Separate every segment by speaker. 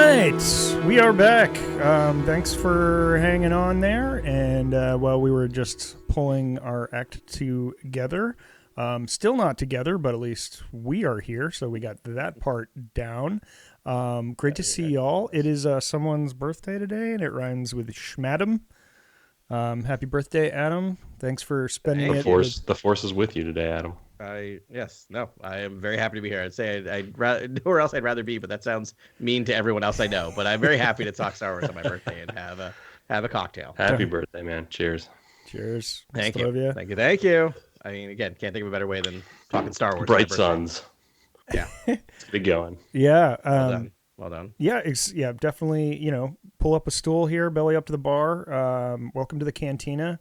Speaker 1: right, we are back. Thanks for hanging on there. And while we were just pulling our act together, still not together, but at least we are here. So we got that part down. Great to see y'all. It is someone's birthday today, and it rhymes with Schmadam. Happy birthday, Adam. Thanks for spending it.
Speaker 2: The force is with you today, Adam.
Speaker 3: I am very happy to be here. I'd say I'd rather nowhere else I'd rather be, but that sounds mean to everyone else I know. But I'm very happy to talk Star Wars on my birthday and have a cocktail.
Speaker 2: Happy birthday, man! Cheers.
Speaker 1: Cheers.
Speaker 3: Thank you. I mean, again, can't think of a better way than talking Star Wars.
Speaker 2: Bright suns.
Speaker 3: Yeah,
Speaker 2: it's good going.
Speaker 1: Yeah.
Speaker 3: Well done.
Speaker 1: Yeah, definitely. Pull up a stool here, belly up to the bar. Welcome to the Cantina.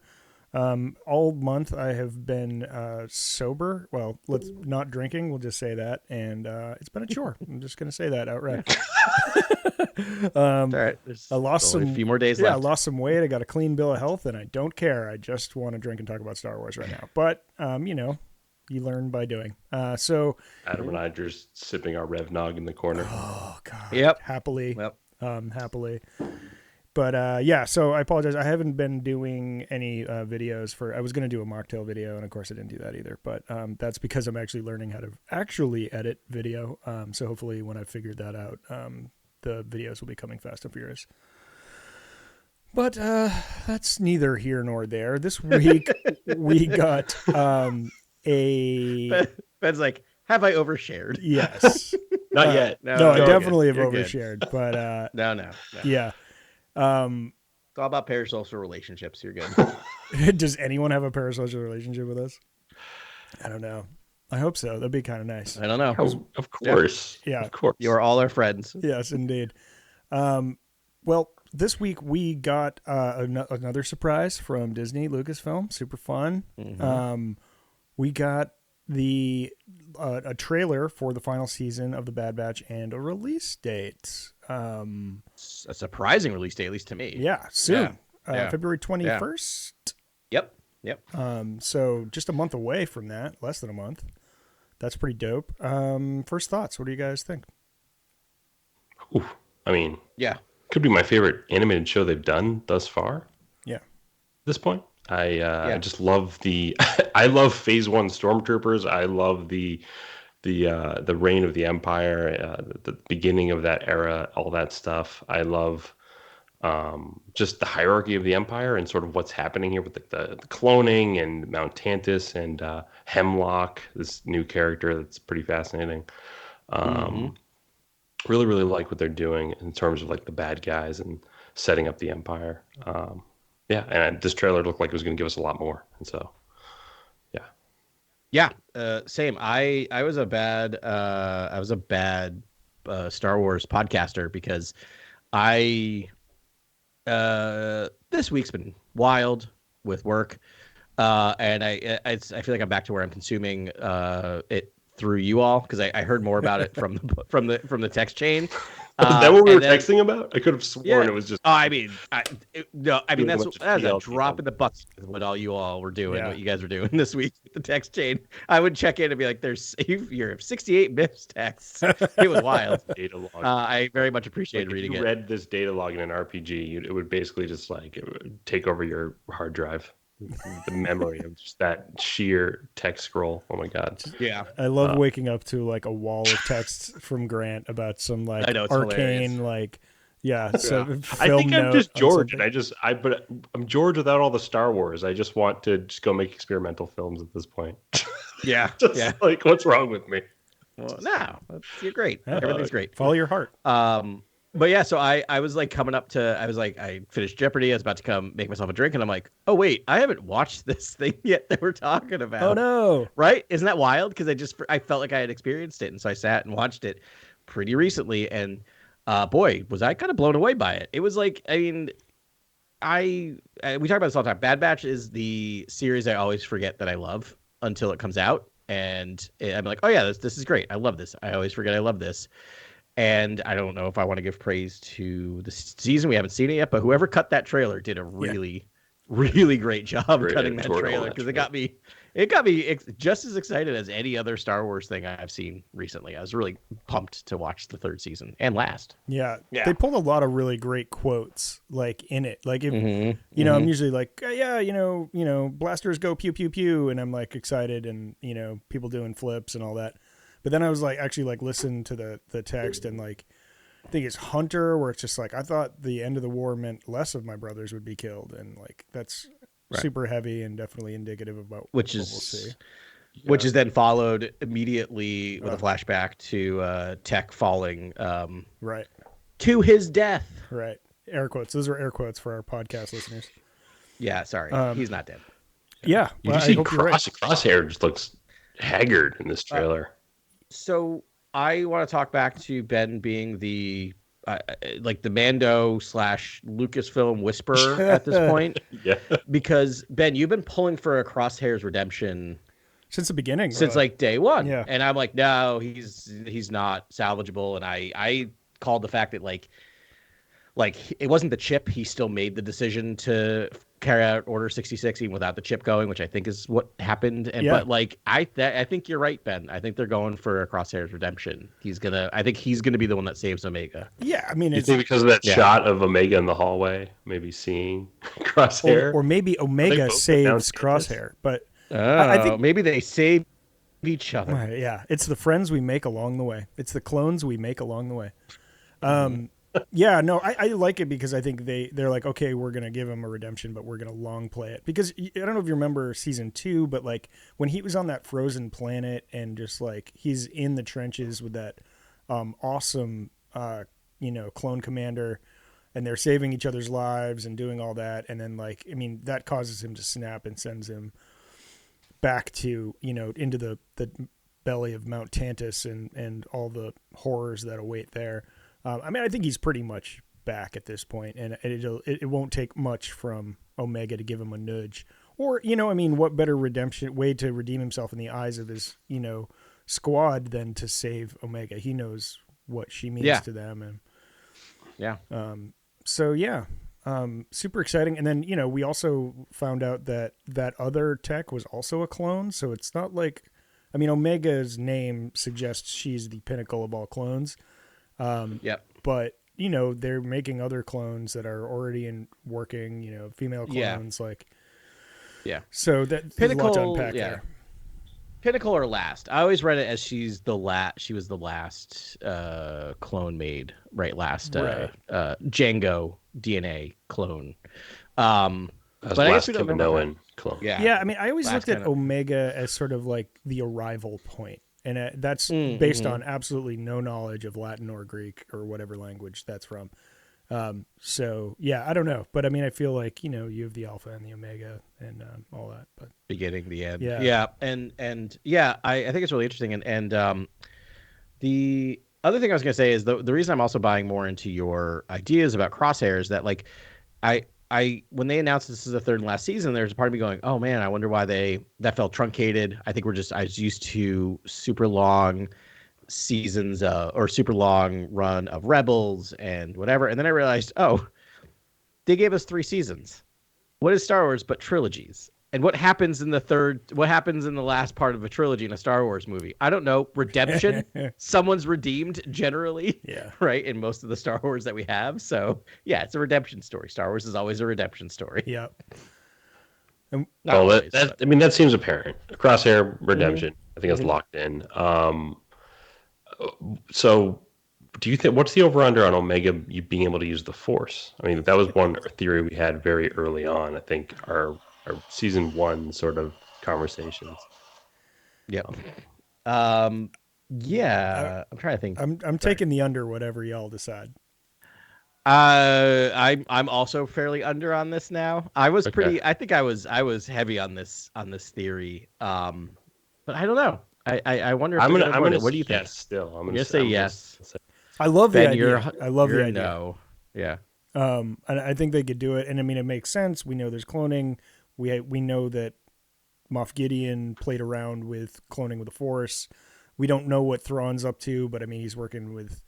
Speaker 1: All month I have been sober. Well, let's not drinking. We'll just say that, and it's been a chore. I'm just gonna say that outright.
Speaker 3: All right.
Speaker 1: I lost a
Speaker 3: few more days
Speaker 1: left.
Speaker 3: left.
Speaker 1: I lost some weight. I got a clean bill of health, and I don't care. I just want to drink and talk about Star Wars right now. But you learn by doing. So
Speaker 2: Adam and I are just sipping our Revnog in the corner.
Speaker 1: Oh God.
Speaker 3: Yep.
Speaker 1: Happily.
Speaker 3: Yep.
Speaker 1: Happily. But so I apologize. I haven't been doing any videos I was going to do a mocktail video, and of course I didn't do that either. But that's because I'm actually learning how to actually edit video. So hopefully when I figured that out, the videos will be coming fast and furious. But that's neither here nor there. This week we got
Speaker 3: Ben's like, have I overshared?
Speaker 1: Yes.
Speaker 2: Not yet.
Speaker 1: No, I definitely have
Speaker 3: You're
Speaker 1: overshared.
Speaker 3: good.
Speaker 1: But
Speaker 3: No.
Speaker 1: yeah.
Speaker 3: It's all about parasocial relationships. You're good.
Speaker 1: Does anyone have a parasocial relationship with us? I don't know. I hope so. That'd be kind of nice.
Speaker 3: I don't know.
Speaker 2: Of course.
Speaker 1: Yeah.
Speaker 2: Of course.
Speaker 3: You're all our friends.
Speaker 1: Yes, indeed. Well, this week we got another surprise from Disney Lucasfilm. Super fun.
Speaker 3: Mm-hmm.
Speaker 1: We got a trailer for the final season of The Bad Batch and a release date.
Speaker 3: A surprising release date, at least to me.
Speaker 1: Yeah, soon.
Speaker 3: Yeah.
Speaker 1: February 21st.
Speaker 3: Yep.
Speaker 1: So just a month away from that, less than a month. That's pretty dope. First thoughts. What do you guys think?
Speaker 2: Ooh, I mean,
Speaker 3: yeah,
Speaker 2: could be my favorite animated show they've done thus far.
Speaker 1: Yeah.
Speaker 2: At this point, I just love I love Phase 1 Stormtroopers. I love the reign of the Empire, the beginning of that era, all that stuff. I love just the hierarchy of the Empire and sort of what's happening here with the cloning and Mount Tantus and Hemlock, this new character that's pretty fascinating. Really, really like what they're doing in terms of like the bad guys and setting up the Empire. And this trailer looked like it was going to give us a lot more, and so
Speaker 3: same. I was a bad Star Wars podcaster because this week's been wild with work, and I feel like I'm back to where I'm consuming it through you all because I heard more about it from the text chain.
Speaker 2: Is that what we were texting about? I could have sworn it was just.
Speaker 3: That's a drop in the bucket with what all you all were doing, what you guys were doing this week with the text chain. I would check in and be like, you're 68 MIPS texts. It was wild.
Speaker 2: Data log.
Speaker 3: I very much appreciated reading it.
Speaker 2: If you read this data log in an RPG, it would basically just like it would take over your hard drive. The memory of just that sheer text scroll. Oh my god.
Speaker 3: Yeah.
Speaker 1: I love waking up to like a wall of texts from Grant about some like arcane
Speaker 3: hilarious.
Speaker 2: I think I'm just George, and I'm George without all the Star Wars. I just want to just go make experimental films at this point. Like what's wrong with me?
Speaker 3: Well, no, you're great. Everything's great.
Speaker 1: Follow your heart.
Speaker 3: But yeah, so I was like I finished Jeopardy. I was about to come make myself a drink, and I'm like, oh wait, I haven't watched this thing yet that we're talking about.
Speaker 1: Oh no!
Speaker 3: Right? Isn't that wild? Because I felt like I had experienced it, and so I sat and watched it pretty recently, and boy, was I kind of blown away by it. It was like, I mean, we talk about this all the time. Bad Batch is the series I always forget that I love until it comes out, and I'm like, oh yeah, this is great. I love this. I always forget I love this. And I don't know if I want to give praise to the season. We haven't seen it yet, but whoever cut that trailer did a really, really great job cutting that trailer because it It got me just as excited as any other Star Wars thing I've seen recently. I was really pumped to watch the third season and last.
Speaker 1: Yeah. They pulled a lot of really great quotes like in it. Like if I'm usually like, blasters go pew pew pew, and I'm like excited, and people doing flips and all that. But then I was like actually like listen to the text, and like I think it's Hunter, where it's just like I thought the end of the war meant less of my brothers would be killed, and like that's super heavy and definitely indicative about what we'll see.
Speaker 3: Which is then followed immediately with a flashback to Tech falling to his death.
Speaker 1: Right. Air quotes. Those are air quotes for our podcast listeners.
Speaker 3: Yeah, sorry. He's not dead.
Speaker 1: Yeah.
Speaker 2: You see Crosshair just looks haggard in this trailer.
Speaker 3: So I want to talk back to Ben being the like the Mando / Lucasfilm whisperer at this point. Because Ben, you've been pulling for a Crosshair's redemption
Speaker 1: since the beginning,
Speaker 3: since like day one.
Speaker 1: Yeah.
Speaker 3: And I'm like, no, he's not salvageable. And I called the fact that like it wasn't the chip. He still made the decision to carry out Order 66 even without the chip going, which I think is what happened. And but like I think you're right, Ben. I think they're going for a Crosshair's redemption. I think he's gonna be the one that saves Omega.
Speaker 1: Yeah, I mean,
Speaker 2: you think because of that shot of Omega in the hallway, maybe seeing Crosshair,
Speaker 1: or maybe Omega saves Crosshair, but I think
Speaker 3: maybe they save each other.
Speaker 1: Yeah, it's the friends we make along the way. It's the clones we make along the way. Yeah, no, I like it because I think they're like, okay, we're going to give him a redemption, but we're going to long play it. Because I don't know if you remember season 2, but like when he was on that frozen planet and just like he's in the trenches with that awesome, clone commander, and they're saving each other's lives and doing all that. And then like, I mean, that causes him to snap and sends him back to, into the belly of Mount Tantus and all the horrors that await there. I mean, I think he's pretty much back at this point, and it won't take much from Omega to give him a nudge. Or, what better way to redeem himself in the eyes of his, squad than to save Omega? He knows what she means to them. And super exciting. And then, we also found out that other Tech was also a clone, so it's not like, I mean, Omega's name suggests she's the pinnacle of all clones. But they're making other clones that are already working, female clones so that Pinnacle, a lot to unpack there.
Speaker 3: Pinnacle or last. I always read it as she was the last clone made, last Django DNA clone.
Speaker 2: But I guess we don't know clone.
Speaker 1: I mean, I always looked at Omega as sort of like the arrival point. And that's based on absolutely no knowledge of Latin or Greek or whatever language that's from. So, I don't know. But, I mean, I feel like, you have the Alpha and the Omega and all that. But
Speaker 3: beginning, the end.
Speaker 1: Yeah.
Speaker 3: And I think it's really interesting. And the other thing I was going to say is the reason I'm also buying more into your ideas about Crosshair is that, like, I when they announced this is the third and last season, there's a part of me going, oh man, I wonder why that felt truncated. I think I was used to super long seasons or super long run of Rebels and whatever. And then I realized, they gave us 3 seasons. What is Star Wars but trilogies? And what happens in the last part of a trilogy in a Star Wars movie? I don't know. Redemption. Someone's redeemed generally.
Speaker 1: Yeah.
Speaker 3: Right. In most of the Star Wars that we have. So it's a redemption story. Star Wars is always a redemption story.
Speaker 1: Yeah.
Speaker 2: That seems apparent. Crosshair redemption. I think it's locked in. So do you think, what's the over-under on Omega being able to use the Force? I mean, that was one theory we had very early on. I think our season 1 sort of conversations.
Speaker 3: Yep. I'm trying to think.
Speaker 1: I'm taking the under, whatever y'all decide.
Speaker 3: I'm also fairly under on this now. I was I think I was heavy on this theory. But I don't know. I wonder if
Speaker 2: I'm gonna
Speaker 3: what do you think?
Speaker 2: Yes, still. I'm
Speaker 3: gonna say yes.
Speaker 1: I love the idea. I love the idea.
Speaker 3: No. Yeah.
Speaker 1: And I think they could do it. And I mean, it makes sense. We know there's cloning. We know that Moff Gideon played around with cloning with the Force. We don't know what Thrawn's up to, but I mean, he's working with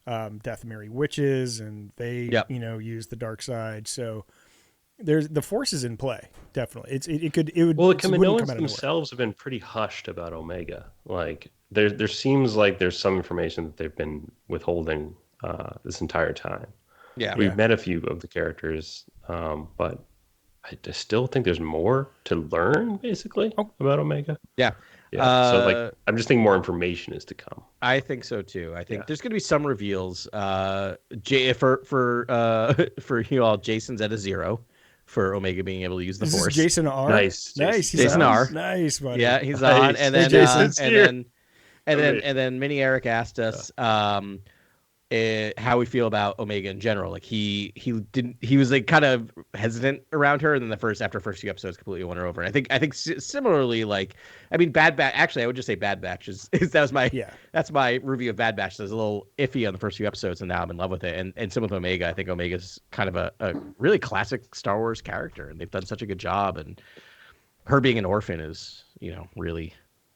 Speaker 1: Dathomiri witches, and they, use the dark side. So there's the Force is in play. Definitely, it would.
Speaker 2: Well, the
Speaker 1: it wouldn't come
Speaker 2: Kaminoans
Speaker 1: out of nowhere.
Speaker 2: themselves have been pretty hushed about Omega. Like there seems like there's some information that they've been withholding this entire time.
Speaker 3: Yeah.
Speaker 2: We've met a few of the characters, but I still think there's more to learn, basically, about Omega.
Speaker 3: Yeah.
Speaker 2: Yeah. So like, I'm just thinking more information is to come.
Speaker 3: I think so too. I think there's going to be some reveals. For you all, Jason's at a 0 for Omega being able to use the
Speaker 1: This
Speaker 3: Force.
Speaker 1: is Jason R.
Speaker 2: Nice.
Speaker 1: Nice.
Speaker 3: Jason R.
Speaker 1: Nice, buddy.
Speaker 3: Yeah, he's
Speaker 2: Nice.
Speaker 3: on. And
Speaker 1: Hey,
Speaker 3: then
Speaker 1: Jason.
Speaker 3: and then Mini Eric asked us how we feel about Omega in general. Like he was like kind of hesitant around her, and then after first few episodes completely won her over. And I think similarly, like, I mean, Bad Batch. Actually, I would just say Bad Batch that's my review of Bad Batch. So I was a little iffy on the first few episodes, and now I'm in love with it. And same with Omega. I think Omega's kind of a really classic Star Wars character, and they've done such a good job. And her being an orphan is, really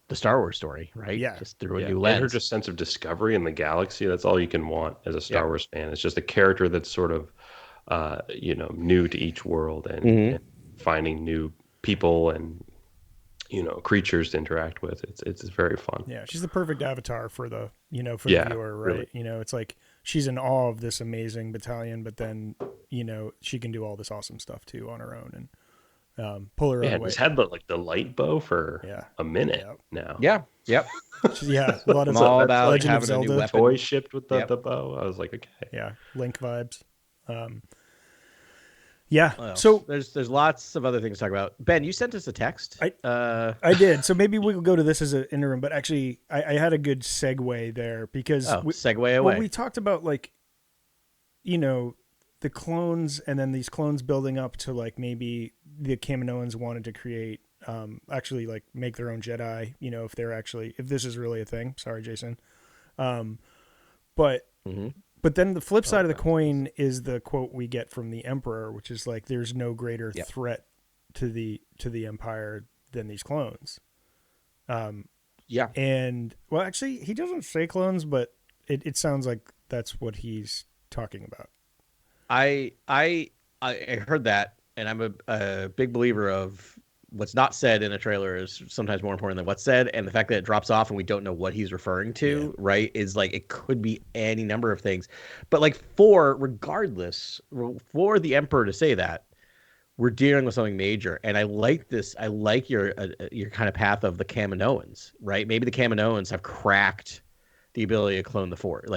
Speaker 3: the Star Wars story, right?
Speaker 1: Yeah.
Speaker 3: Just through a new lens.
Speaker 2: And her just sense of discovery in the galaxy, that's all you can want as a Star Wars fan. It's just a character that's sort of, new to each world and finding new people and, creatures to interact with. It's very fun.
Speaker 1: Yeah, she's the perfect avatar for the viewer, right? Really. It's like she's in awe of this amazing battalion, but then, she can do all this awesome stuff too on her own and pull her away.
Speaker 2: It's had the light bow for a minute now.
Speaker 3: Yeah. Yep.
Speaker 1: Yeah. A lot of
Speaker 3: all about
Speaker 1: Legend of
Speaker 3: having
Speaker 1: Zelda.
Speaker 3: a new weapon.
Speaker 2: Toy shipped with the bow. I was like, okay.
Speaker 1: Yeah. Link vibes. Yeah.
Speaker 3: So there's lots of other things to talk about. Ben, you sent us a text.
Speaker 1: I did. So maybe we'll go to this as an interim, but actually I had a good segue there because
Speaker 3: segue away.
Speaker 1: Well, we talked about the clones and then these clones building up to like maybe the Kaminoans wanted to create actually like make their own Jedi, if this is really a thing. Sorry, Jason. But then the flip side of the coin is the quote we get from the Emperor, which is like there's no greater threat to the Empire than these clones. And well, actually he doesn't say clones, but it sounds like that's what he's talking about.
Speaker 3: I heard that, and I'm a big believer of what's not said in a trailer is sometimes more important than what's said, and the fact that it drops off and we don't know what he's referring to, right, is like it could be any number of things. But like for the Emperor to say that, we're dealing with something major, and I like this. I like your kind of path of the Kaminoans, right? Maybe the Kaminoans have cracked the ability to clone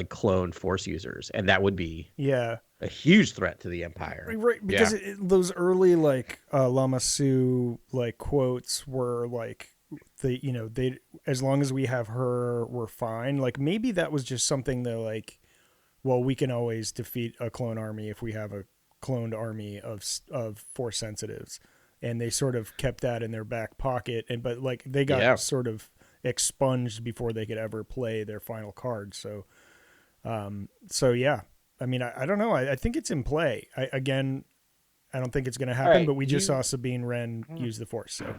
Speaker 3: clone Force users, and that would be a huge threat to the Empire,
Speaker 1: right? Because those early Lama Su quotes were like they as long as we have her, we're fine. Like maybe that was just something that we can always defeat a clone army if we have a cloned army of Force sensitives, and they sort of kept that in their back pocket, but they got sort of expunged before they could ever play their final card. So yeah. I mean, I don't know. I think it's in play. I don't think it's going to happen, but we just saw Sabine Wren use the Force, so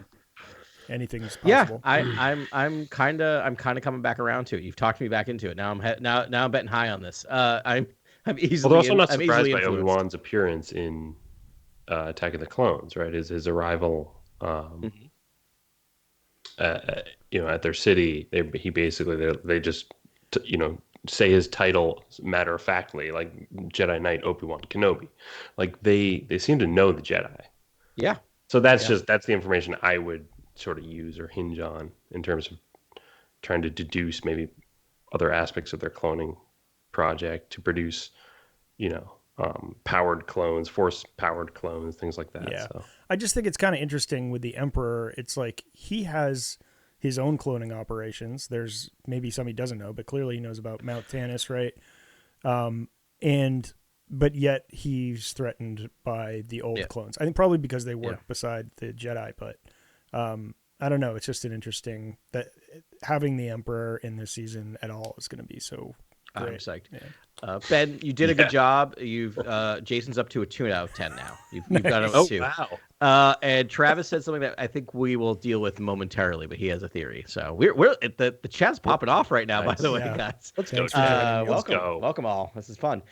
Speaker 1: anything's possible.
Speaker 3: Yeah, I'm kind of coming back around to it. You've talked me back into it. Now I'm betting high on this. I'm easily.
Speaker 2: Although also not surprised by Obi-Wan's appearance in Attack of the Clones, right? His arrival, at their city. They just say his title matter of factly, like Jedi Knight Obi-Wan Kenobi. Like they seem to know the Jedi.
Speaker 3: Yeah.
Speaker 2: So that's the information I would sort of use or hinge on in terms of trying to deduce maybe other aspects of their cloning project to produce, powered clones, Force powered clones, things like that.
Speaker 1: Yeah.
Speaker 2: So.
Speaker 1: I just think it's kind of interesting with the Emperor. It's like he has his own cloning operations. There's maybe some he doesn't know, but clearly he knows about Mount Tannis, right? But yet he's threatened by the old clones. I think probably because they work beside the Jedi, but I don't know. It's just an interesting that having the Emperor in this season at all is going to be so great.
Speaker 3: I'm psyched.
Speaker 1: Yeah.
Speaker 3: Ben, you did a good job. You've Jason's up to a 2 out of 10 now. You've got him 2.
Speaker 2: Wow.
Speaker 3: And Travis said something that I think we will deal with momentarily, but he has a theory. So we're the chat's popping off right now. By the way, guys,
Speaker 2: let's go.
Speaker 3: Welcome all. This is fun.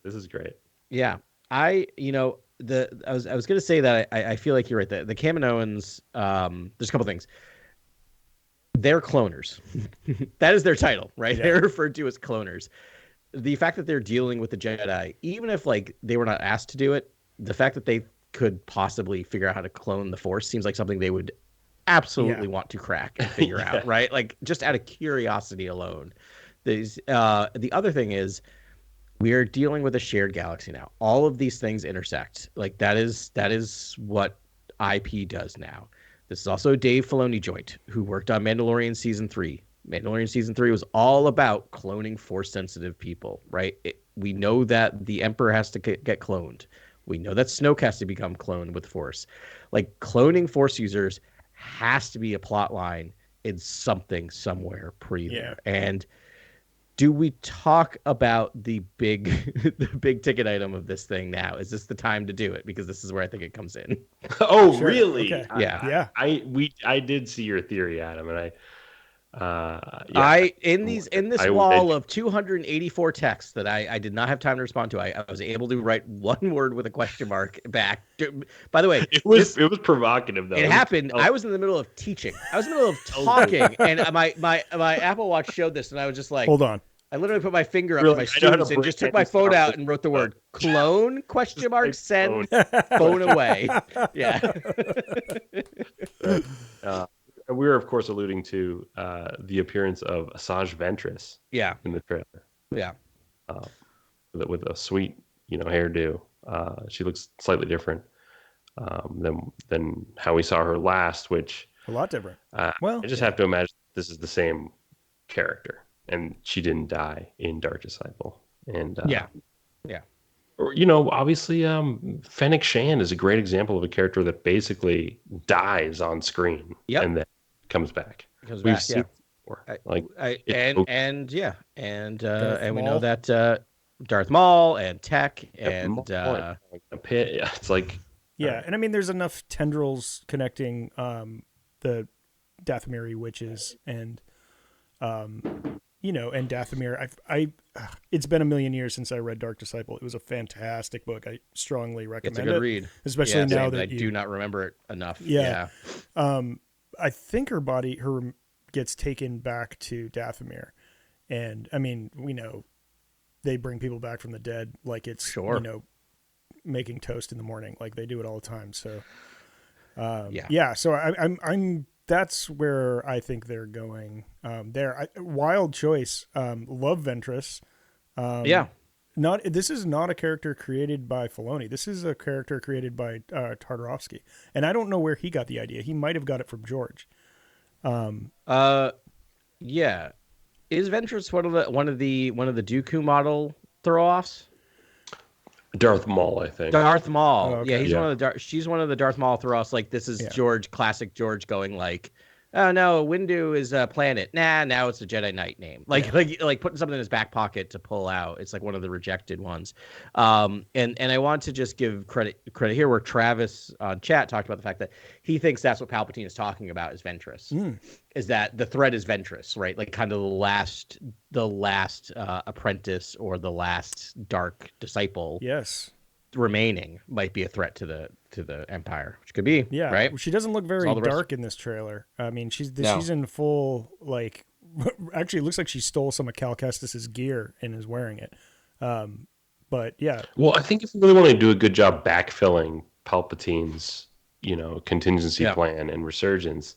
Speaker 2: This is great.
Speaker 3: Yeah. I was gonna say that I feel like you're right. The Kaminoans, there's a couple things. They're cloners. That is their title, right?
Speaker 1: Yeah.
Speaker 3: They're referred to as cloners. The fact that they're dealing with the Jedi, even if like they were not asked to do it, the fact that they could possibly figure out how to clone the Force seems like something they would absolutely want to crack and figure out, right? Like just out of curiosity alone. The other thing is we are dealing with a shared galaxy now. All of these things intersect. Like that is what IP does now. This is also Dave Filoni joint, who worked on Mandalorian season 3. Mandalorian season 3 was all about cloning Force sensitive people, right? We know that the Emperor has to get cloned. We know that Snoke has to become cloned with Force. Like ccloning Force users has to be a plot line in something somewhere there. And do we talk about the big ticket item of this thing now? Is this the time to do it? Because this is where I think it comes in.
Speaker 2: Oh, sure. Really?
Speaker 3: Okay. Yeah.
Speaker 2: I did see your theory, Adam, and
Speaker 3: in this wall of 284 texts that I did not have time to respond to, I was able to write one word with a question mark back. By the way,
Speaker 2: it was provocative though.
Speaker 3: It happened. I was in the middle of teaching. I was in the middle of talking, and my Apple Watch showed this, and I was just like,
Speaker 1: hold on.
Speaker 3: I literally put my finger up to my students and just took my phone out and wrote the word clone ? Send phone away. Yeah.
Speaker 2: We were, of course, alluding to the appearance of Asajj Ventress.
Speaker 3: Yeah.
Speaker 2: In the trailer.
Speaker 3: Yeah.
Speaker 2: With a sweet, hairdo. She looks slightly different than how we saw her last, which
Speaker 1: a lot different.
Speaker 2: I just have to imagine this is the same character, and she didn't die in Dark Disciple. And obviously, Fennec Shand is a great example of a character that basically dies on screen and then comes back. We've seen it before.
Speaker 3: And we know that Darth Maul and Tech and
Speaker 2: a pit. Yeah, it's like
Speaker 1: and I mean, there's enough tendrils connecting the Dathomiri witches and and Dathomir. It's been a million years since I read Dark Disciple. It was a fantastic book. I strongly recommend it.
Speaker 3: It's a good read,
Speaker 1: especially now that
Speaker 3: I do not remember it enough.
Speaker 1: Yeah. I think her gets taken back to Dathomir, and I mean, we know they bring people back from the dead like it's making toast in the morning, like they do it all the time. So so I'm that's where I think they're going. Wild choice. Love Ventress. This is not a character created by Filoni. This is a character created by Tartarovsky, and I don't know where he got the idea. He might have got it from George.
Speaker 3: Is Ventress one of the Dooku model throw-offs?
Speaker 2: Darth Maul, I think.
Speaker 3: Darth Maul. Oh, okay. Yeah, she's one of the Darth Maul throw-offs. Like this is classic George going like, oh no, Windu is a planet. Nah, now it's a Jedi Knight name. Like putting something in his back pocket to pull out. It's like one of the rejected ones. And I want to just give credit here where Travis on chat talked about the fact that he thinks that's what Palpatine is talking about is Ventress. Is that the threat is Ventress, right? Like kind of the last apprentice or the last dark disciple.
Speaker 1: Yes.
Speaker 3: Remaining might be a threat to the Empire, which could be right.
Speaker 1: She doesn't look very dark in this trailer. I mean, she's in full like. Actually, it looks like she stole some of Cal Kestis's gear and is wearing it. But yeah.
Speaker 2: Well, I think if you really want to do a good job backfilling Palpatine's, contingency plan and resurgence,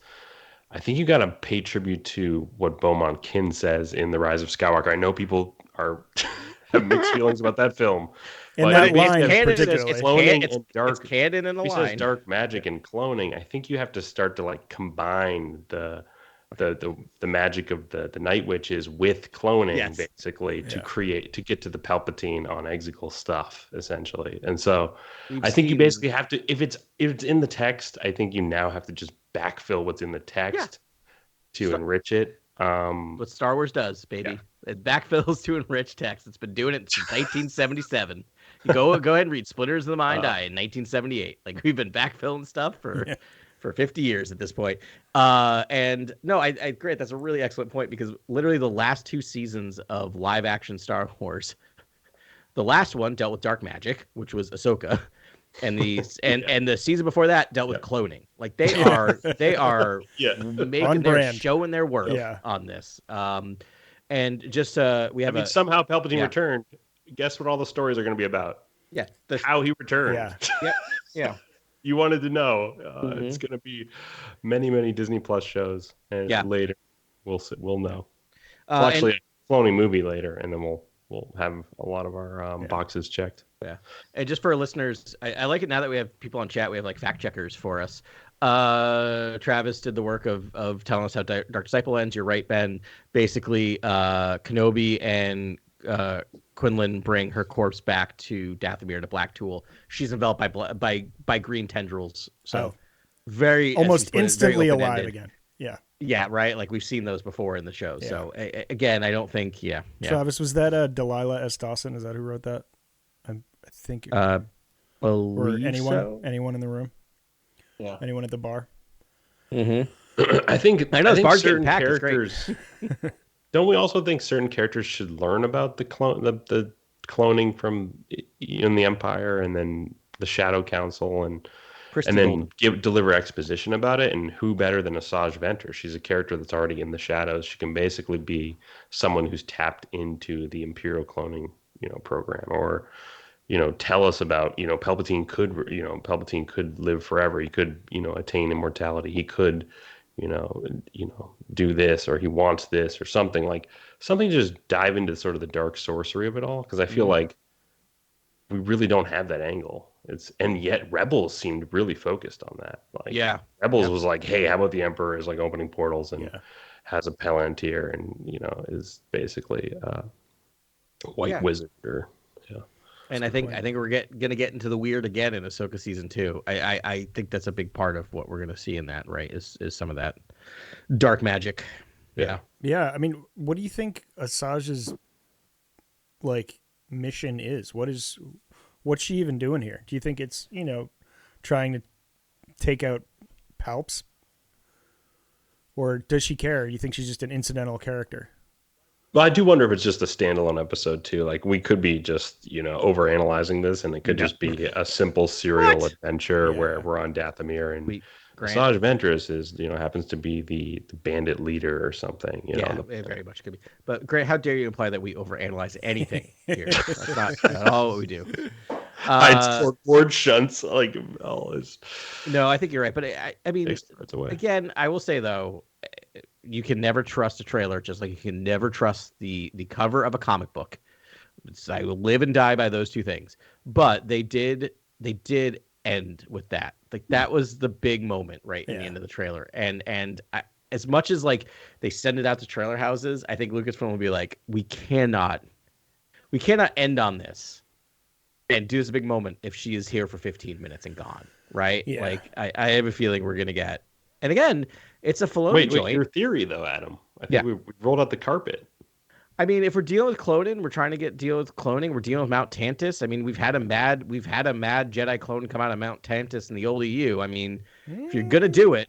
Speaker 2: I think you got to pay tribute to what Beaumont Kin says in The Rise of Skywalker. I know people have mixed feelings about that film.
Speaker 1: And that line particularly.
Speaker 3: It's canon in the line.
Speaker 2: He says dark magic and cloning. I think you have to start to like combine the magic of the Night Witches with cloning, basically, to get to the Palpatine on Exegol stuff, essentially. And so I think you basically have to, if it's in the text, I think you now have to just backfill what's in the text to enrich it.
Speaker 3: What Star Wars does, baby. It backfills to enrich text. It's been doing it since 1977. Go ahead and read Splinters of the Mind Eye in 1978. Like we've been backfilling stuff for 50 years at this point. And no, I great. That's a really excellent point because literally the last 2 seasons of live action Star Wars The last one dealt with dark magic, which was Ahsoka. And and the season before that dealt with cloning. Like they are making they're showing their worth on this. And just we have
Speaker 2: somehow Palpatine returned. Guess what all the stories are going to be about?
Speaker 3: Yeah,
Speaker 2: how he returned.
Speaker 3: Yeah.
Speaker 2: You wanted to know. It's going to be many Disney Plus shows, and later we'll know. Well, actually, a cloning movie later, and then we'll have a lot of our boxes checked.
Speaker 3: Yeah. And just for our listeners, I like it now that we have people on chat. We have like fact checkers for us. Travis did the work of telling us how Dark Disciple ends. You're right, Ben. Basically, Kenobi and Quinlan bring her corpse back to Dathomir, to Black Tool. She's enveloped by green tendrils. So very
Speaker 1: almost instantly alive again. Yeah.
Speaker 3: Yeah, right. Like we've seen those before in the show. Yeah. So again, I don't think.
Speaker 1: Travis, was that Delilah S. Dawson? Is that who wrote that? I think. Or anyone in the room? Yeah. Anyone at the bar?
Speaker 3: Mm-hmm.
Speaker 2: I think
Speaker 3: certain characters.
Speaker 2: Don't we also think certain characters should learn about the cloning from in the Empire, and then the Shadow Council, and then deliver exposition about it? And who better than Asajj Ventress? She's a character that's already in the shadows. She can basically be someone who's tapped into the Imperial cloning, program, or tell us about, Palpatine could live forever. He could, attain immortality. He could, do this, or he wants this, or something to just dive into sort of the dark sorcery of it all. Because I feel like we really don't have that angle. And yet Rebels seemed really focused on that. Rebels was like, hey, how about the Emperor is like opening portals and has a Palantir, and is basically a white wizard or.
Speaker 3: And I think we're gonna get into the weird again in Ahsoka season 2. I think that's a big part of what we're gonna see in that, right? Is some of that dark magic. Yeah.
Speaker 1: Yeah. I mean, what do you think Asajj's mission is? What's she even doing here? Do you think it's trying to take out Palps, or does she care? Do you think she's just an incidental character?
Speaker 2: Well, I do wonder if it's just a standalone episode too. Like we could be just, overanalyzing this, and it could just be a simple serial adventure where we're on Dathomir, and Asajj Ventress is, happens to be the bandit leader or something.
Speaker 3: It very much could be. But Grant, how dare you imply that we overanalyze anything here? That's not at all what we do.
Speaker 2: Word shunts
Speaker 3: No, I think you're right. But I mean, again, I will say though, you can never trust a trailer, just like you can never trust the cover of a comic book. I will live and die by those two things. But they did end with that. Like that was the big moment right in the end of the trailer. And as much as they send it out to trailer houses, I think Lucasfilm will be like, we cannot end on this and do this big moment if she is here for 15 minutes and gone, right?
Speaker 1: Yeah.
Speaker 3: Like I have a feeling we're gonna get. And again, it's a Filoni joint.
Speaker 2: Wait, your theory though, Adam. I think we rolled out the carpet.
Speaker 3: I mean, if we're dealing with cloning, we're trying to deal with cloning. We're dealing with Mount Tantus. I mean, we've had a mad Jedi clone come out of Mount Tantus in the old EU. I mean, if you're gonna do it,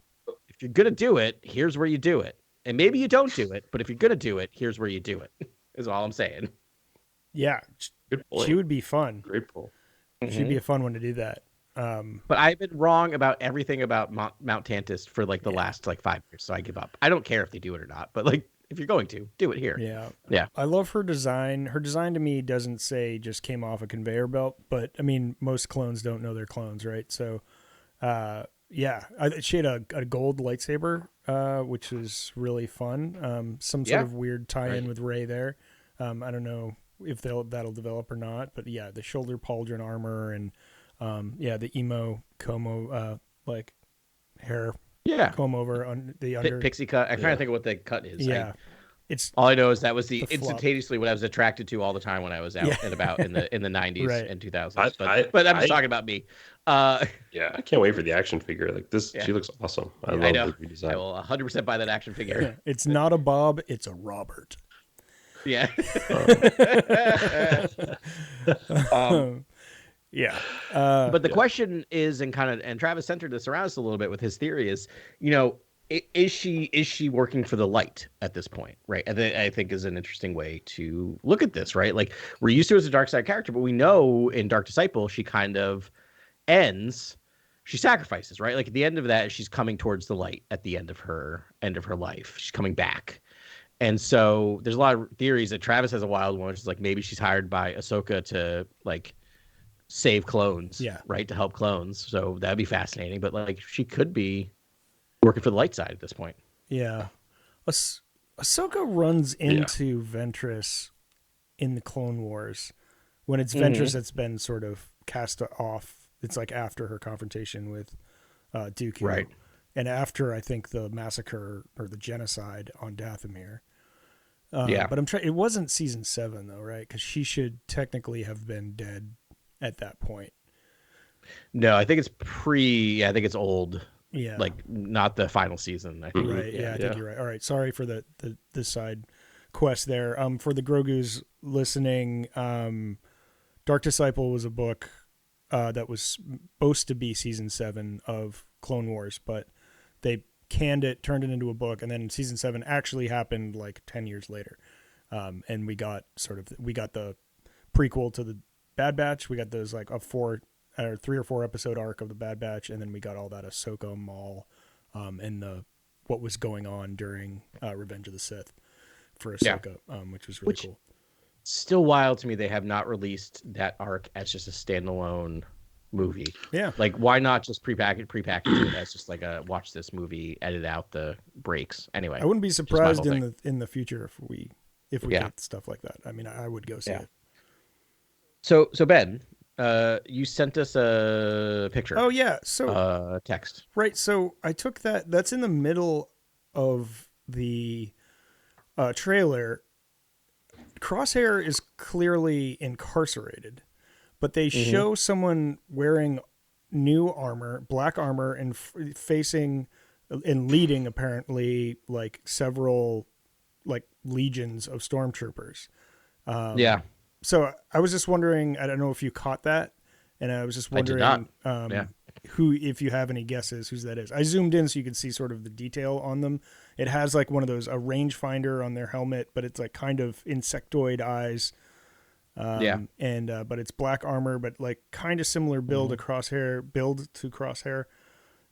Speaker 3: here's where you do it. And maybe you don't do it, but if you're gonna do it, here's where you do it. Is all I'm saying.
Speaker 1: Yeah, she would be fun.
Speaker 2: Great pull.
Speaker 1: She'd be a fun one to do that.
Speaker 3: But I've been wrong about everything about Mount Tantus for the last 5 years, so I give up. I don't care if they do it or not, but if you're going to, do it here.
Speaker 1: Yeah. I love her design. Her design to me doesn't say just came off a conveyor belt, but I mean, most clones don't know they're clones, right? So, she had a gold lightsaber, which was really fun. Some sort of weird tie-in with Rey there. I don't know if that'll develop or not, but yeah, the shoulder pauldron armor and the emo como hair comb over on the under
Speaker 3: pixie cut. I kind of think of what the cut is.
Speaker 1: Yeah,
Speaker 3: it's all I know is that was the instantaneously what I was attracted to all the time when I was out and about in the 90s and 2000s. But I'm just talking about me.
Speaker 2: I can't wait for the action figure. Like this, she looks awesome. I love the redesign.
Speaker 3: I will 100% buy that action figure.
Speaker 1: It's not a Bob, it's a Robert.
Speaker 3: Yeah.
Speaker 1: But
Speaker 3: the question is, and Travis centered this around us a little bit with his theory is, Is she working for the light at this point, right? And I think is an interesting way to look at this, right? Like we're used to her as a dark side character, but we know in Dark Disciple she kind of ends. She sacrifices, right? Like at the end of that, she's coming towards the light at the end of her life. She's coming back. And so there's a lot of theories that Travis has a wild one, which is like maybe she's hired by Ahsoka to like save clones, right? To help clones. So that'd be fascinating. But like she could be working for the light side at this point.
Speaker 1: Yeah. Ahsoka runs into Ventress in the Clone Wars when it's Ventress that's been sort of cast off. It's like after her confrontation with Dooku.
Speaker 3: Right.
Speaker 1: And after, I think, the massacre or the genocide on Dathomir. But I'm trying. It wasn't season 7, though, right? Because she should technically have been dead at that point.
Speaker 3: No, I think it's I think it's old.
Speaker 1: Yeah.
Speaker 3: Like, not the final season, I think.
Speaker 1: Right. Yeah, I think you're right. All right. Sorry for the side quest there. For the Grogu's listening, Dark Disciple was a book that was supposed to be season 7 of Clone Wars, but they canned it, turned it into a book, and then season 7 actually happened like 10 years later. And we got the prequel to the Bad Batch. We got those like a 3 or 4 episode arc of the Bad Batch, and then we got all that Ahsoka Maul, and what was going on during Revenge of the Sith for Ahsoka, which was really cool.
Speaker 3: Still wild to me they have not released that arc as just a standalone movie.
Speaker 1: Yeah.
Speaker 3: Like why not just prepackage it as just like a watch this movie, edit out the breaks. Anyway.
Speaker 1: I wouldn't be surprised in the future if we get stuff like that. I mean, I would go see it.
Speaker 3: So Ben, you sent us a picture.
Speaker 1: Oh yeah. So
Speaker 3: text.
Speaker 1: Right. So I took that's in the middle of the trailer. Crosshair is clearly incarcerated, but they show someone wearing new armor, black armor, and facing and leading apparently like several like legions of stormtroopers. So I was just wondering, I don't know if you caught that, and I was just wondering who, if you have any guesses, whose that is. I zoomed in so you could see sort of the detail on them. It has like one of those, a rangefinder on their helmet, but it's like kind of insectoid eyes. But it's black armor, but like kind of similar build to Crosshair,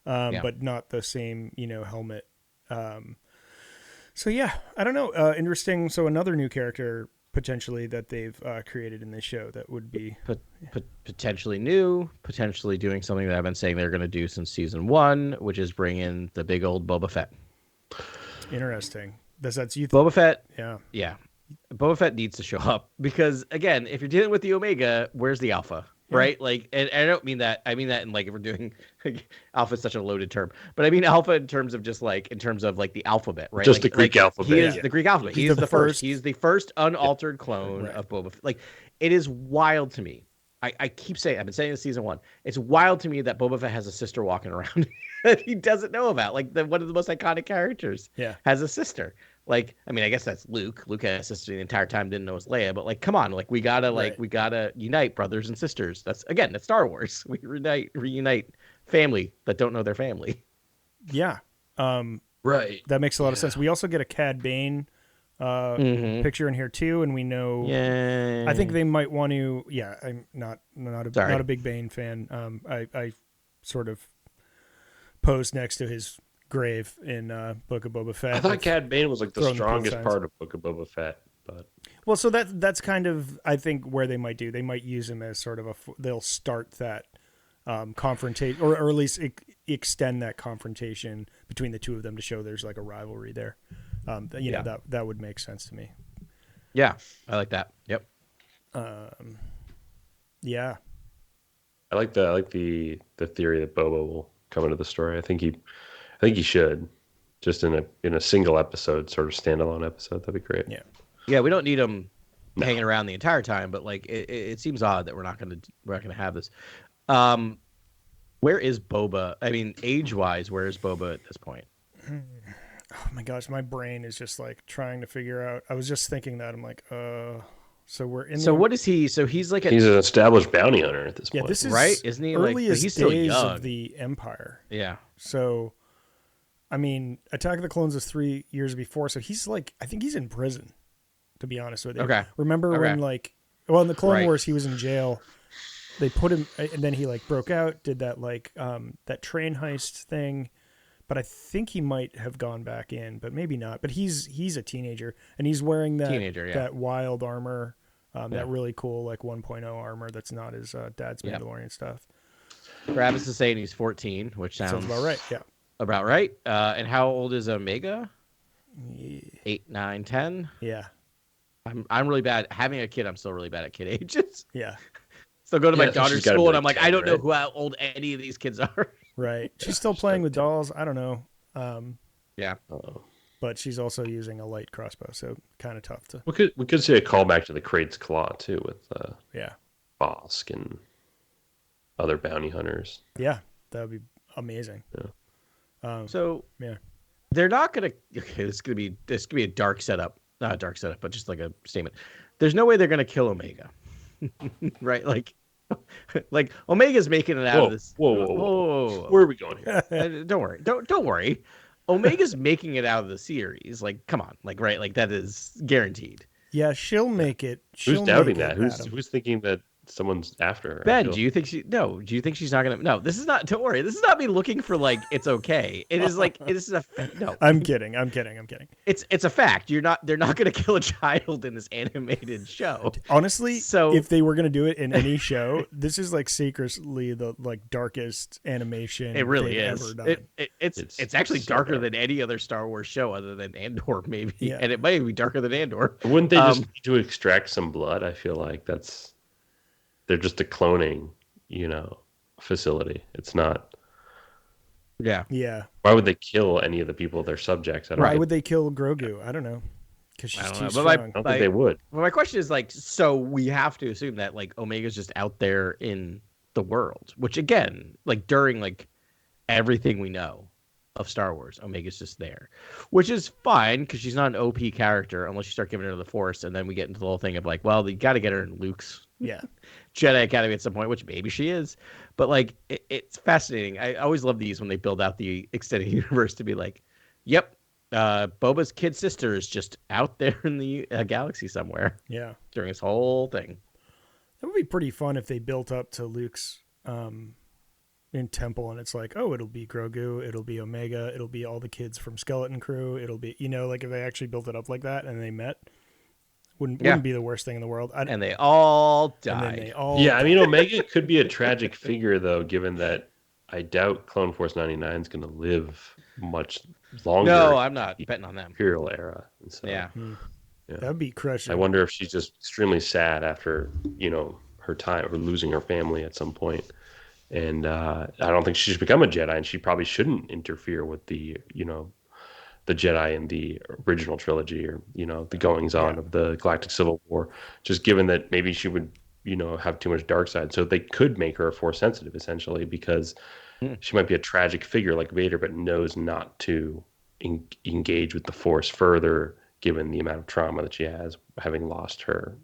Speaker 1: but not the same, helmet. So yeah, I don't know. Interesting. So another new character potentially that they've created in this show that would be
Speaker 3: potentially new, potentially doing something that I've been saying they're going to do since season 1, which is bring in the big old Boba Fett.
Speaker 1: Interesting. That's you.
Speaker 3: Boba Fett.
Speaker 1: Yeah.
Speaker 3: Boba Fett needs to show up because again, if you're dealing with the Omega, where's the Alpha? Right? Like, and I don't mean that. I mean that in like if we're doing like, Alpha is such a loaded term, but I mean Alpha in terms of the alphabet, right?
Speaker 2: Just the Greek alphabet.
Speaker 3: He is the Greek alphabet. He is the first. He's the first unaltered clone of Boba Fett. Like, it is wild to me. I keep saying, I've been saying this season 1. It's wild to me that Boba Fett has a sister walking around that he doesn't know about. Like one of the most iconic characters has a sister. Like, I mean, I guess that's Luke. Luke had a sister the entire time, didn't know it was Leia. But like, come on, like we gotta unite brothers and sisters. That's Star Wars. We reunite family that don't know their family.
Speaker 1: Yeah.
Speaker 2: Right.
Speaker 1: That makes a lot of sense. We also get a Cad Bane picture in here too, and we know.
Speaker 3: Yeah.
Speaker 1: I think they might want to. Yeah, I'm not a big Bane fan. I sort of posed next to his grave in Book of Boba Fett.
Speaker 2: I thought Cad Bane was like the strongest part of Book of Boba Fett, but
Speaker 1: well, so that's kind of I think where they might use him as sort of they'll start that confrontation or at least extend that confrontation between the two of them to show there's like a rivalry there. That would make sense to me.
Speaker 3: Yeah, I like that. Yep.
Speaker 1: Yeah.
Speaker 2: I like the theory that Boba will come into the story. I think he should, just in a single episode, sort of standalone episode. That'd be great.
Speaker 3: Yeah. We don't need him hanging around the entire time, but like it seems odd that we're not gonna have this. Where is Boba? I mean, age-wise, where is Boba at this point?
Speaker 1: Oh my gosh, my brain is just like trying to figure out. I was just thinking that. I'm like, so we're in.
Speaker 3: So what is he? So he's like
Speaker 2: he's an established bounty hunter at this point.
Speaker 1: Yeah, this is
Speaker 3: right. Isn't he
Speaker 1: earliest
Speaker 3: he's still
Speaker 1: days
Speaker 3: young.
Speaker 1: of the Empire?
Speaker 3: Yeah.
Speaker 1: So I mean, Attack of the Clones was 3 years before, so he's like, I think he's in prison, to be honest with you.
Speaker 3: Okay.
Speaker 1: Remember when, like, well, in the Clone Wars, he was in jail. They put him, and then he, like, broke out, did that, like, that train heist thing. But I think he might have gone back in, but maybe not. But he's a teenager, and he's wearing that wild armor, that really cool, like, 1.0 armor that's not his dad's Mandalorian stuff.
Speaker 3: Travis is saying he's 14, which sounds
Speaker 1: about right. Yeah.
Speaker 3: About right. And how old is Omega? 8, 9, 10?
Speaker 1: Yeah.
Speaker 3: I'm really bad. Having a kid, I'm still really bad at kid ages.
Speaker 1: Yeah.
Speaker 3: So go to my daughter's school, and I'm like,
Speaker 2: 10,
Speaker 3: I don't know how old any of these kids are.
Speaker 1: Right. She's still playing with dolls. I don't know.
Speaker 3: Yeah.
Speaker 1: But she's also using a light crossbow, so kind of tough to.
Speaker 2: We could see a callback to the Krait's Claw too, with Bosk and other bounty hunters.
Speaker 1: Yeah, that would be amazing.
Speaker 2: Yeah.
Speaker 3: They're not gonna. Okay, this could be a dark setup. Not a dark setup, but just like a statement. There's no way they're gonna kill Omega, right? Like Omega's making it out of this.
Speaker 2: Whoa. Where are we going here?
Speaker 3: Don't worry. Don't worry. Omega's making it out of the series. Like, come on. Like, right. Like, that is guaranteed.
Speaker 1: Yeah, she'll make it.
Speaker 2: Who's doubting that? Who's thinking that someone's after her?
Speaker 3: Ben, do you think she's not gonna? No, this is not. Don't worry. This is not me looking for like it's okay. It is like this is no.
Speaker 1: I'm kidding.
Speaker 3: It's a fact. They're not gonna kill a child in this animated show.
Speaker 1: Honestly, so if they were gonna do it in any show, this is like secretly the like darkest animation.
Speaker 3: It really is.
Speaker 1: Ever done.
Speaker 3: It's actually so darker than any other Star Wars show other than Andor, maybe, and it might be darker than Andor.
Speaker 2: Wouldn't they just need to extract some blood? I feel like they're just a cloning, facility. It's not.
Speaker 3: Yeah.
Speaker 1: Yeah.
Speaker 2: Why would they kill any of the people they're subjects?
Speaker 1: Why would they kill Grogu? I don't know. Because she's too strong.
Speaker 2: I don't think they would.
Speaker 3: Well, my question is like, so we have to assume that like Omega's just out there in the world, which again, like during like everything we know of Star Wars, Omega's just there, which is fine because she's not an OP character unless you start giving her the Force, and then we get into the whole thing of like, well, you got to get her in Luke's Jedi Academy at some point, which maybe she is, but like it's fascinating. I always love these when they build out the extended universe to be like, yep, Boba's kid sister is just out there in the galaxy somewhere.
Speaker 1: Yeah,
Speaker 3: during this whole thing.
Speaker 1: That would be pretty fun if they built up to Luke's in Temple, and it's like, oh, it'll be Grogu, it'll be Omega, it'll be all the kids from Skeleton Crew, it'll be, like if they actually built it up like that and they met, wouldn't be the worst thing in the world.
Speaker 3: And they all died.
Speaker 2: I mean, Omega could be a tragic figure though, given that I doubt Clone Force 99 is going to live much longer.
Speaker 3: No, I'm not betting on them.
Speaker 2: Imperial era. And so,
Speaker 1: yeah. That'd be crushing.
Speaker 2: I wonder if she's just extremely sad after, her time or losing her family at some point. And I don't think she's become a Jedi, and she probably shouldn't interfere with the Jedi in the original trilogy, or the goings on of the Galactic Civil War. Just given that maybe she would have too much dark side, so they could make her Force sensitive essentially, because she might be a tragic figure like Vader, but knows not to engage with the Force further, given the amount of trauma that she has, having lost her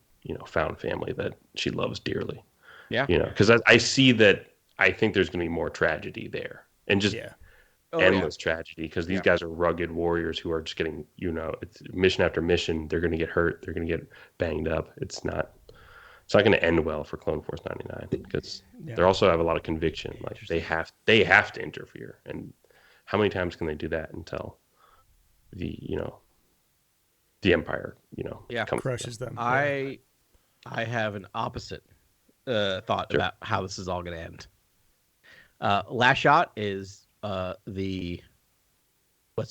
Speaker 2: found family that she loves dearly.
Speaker 3: Yeah,
Speaker 2: because I see that. I think there's going to be more tragedy there, and just endless tragedy, because these guys are rugged warriors who are just getting, it's mission after mission. They're going to get hurt. They're going to get banged up. It's not going to end well for Clone Force 99, because they also have a lot of conviction. Like they have to interfere, and how many times can they do that until the Empire
Speaker 1: crushes them?
Speaker 3: I have an opposite thought about how this is all going to end. Last shot is the
Speaker 1: full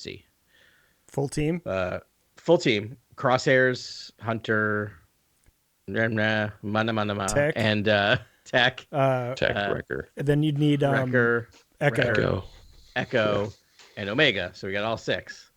Speaker 1: team.
Speaker 3: Crosshairs, Hunter,
Speaker 1: Tech.
Speaker 3: and Tech.
Speaker 2: Wrecker.
Speaker 1: And then you'd need
Speaker 3: Wrecker,
Speaker 1: Echo,
Speaker 3: and Omega. So we got all 6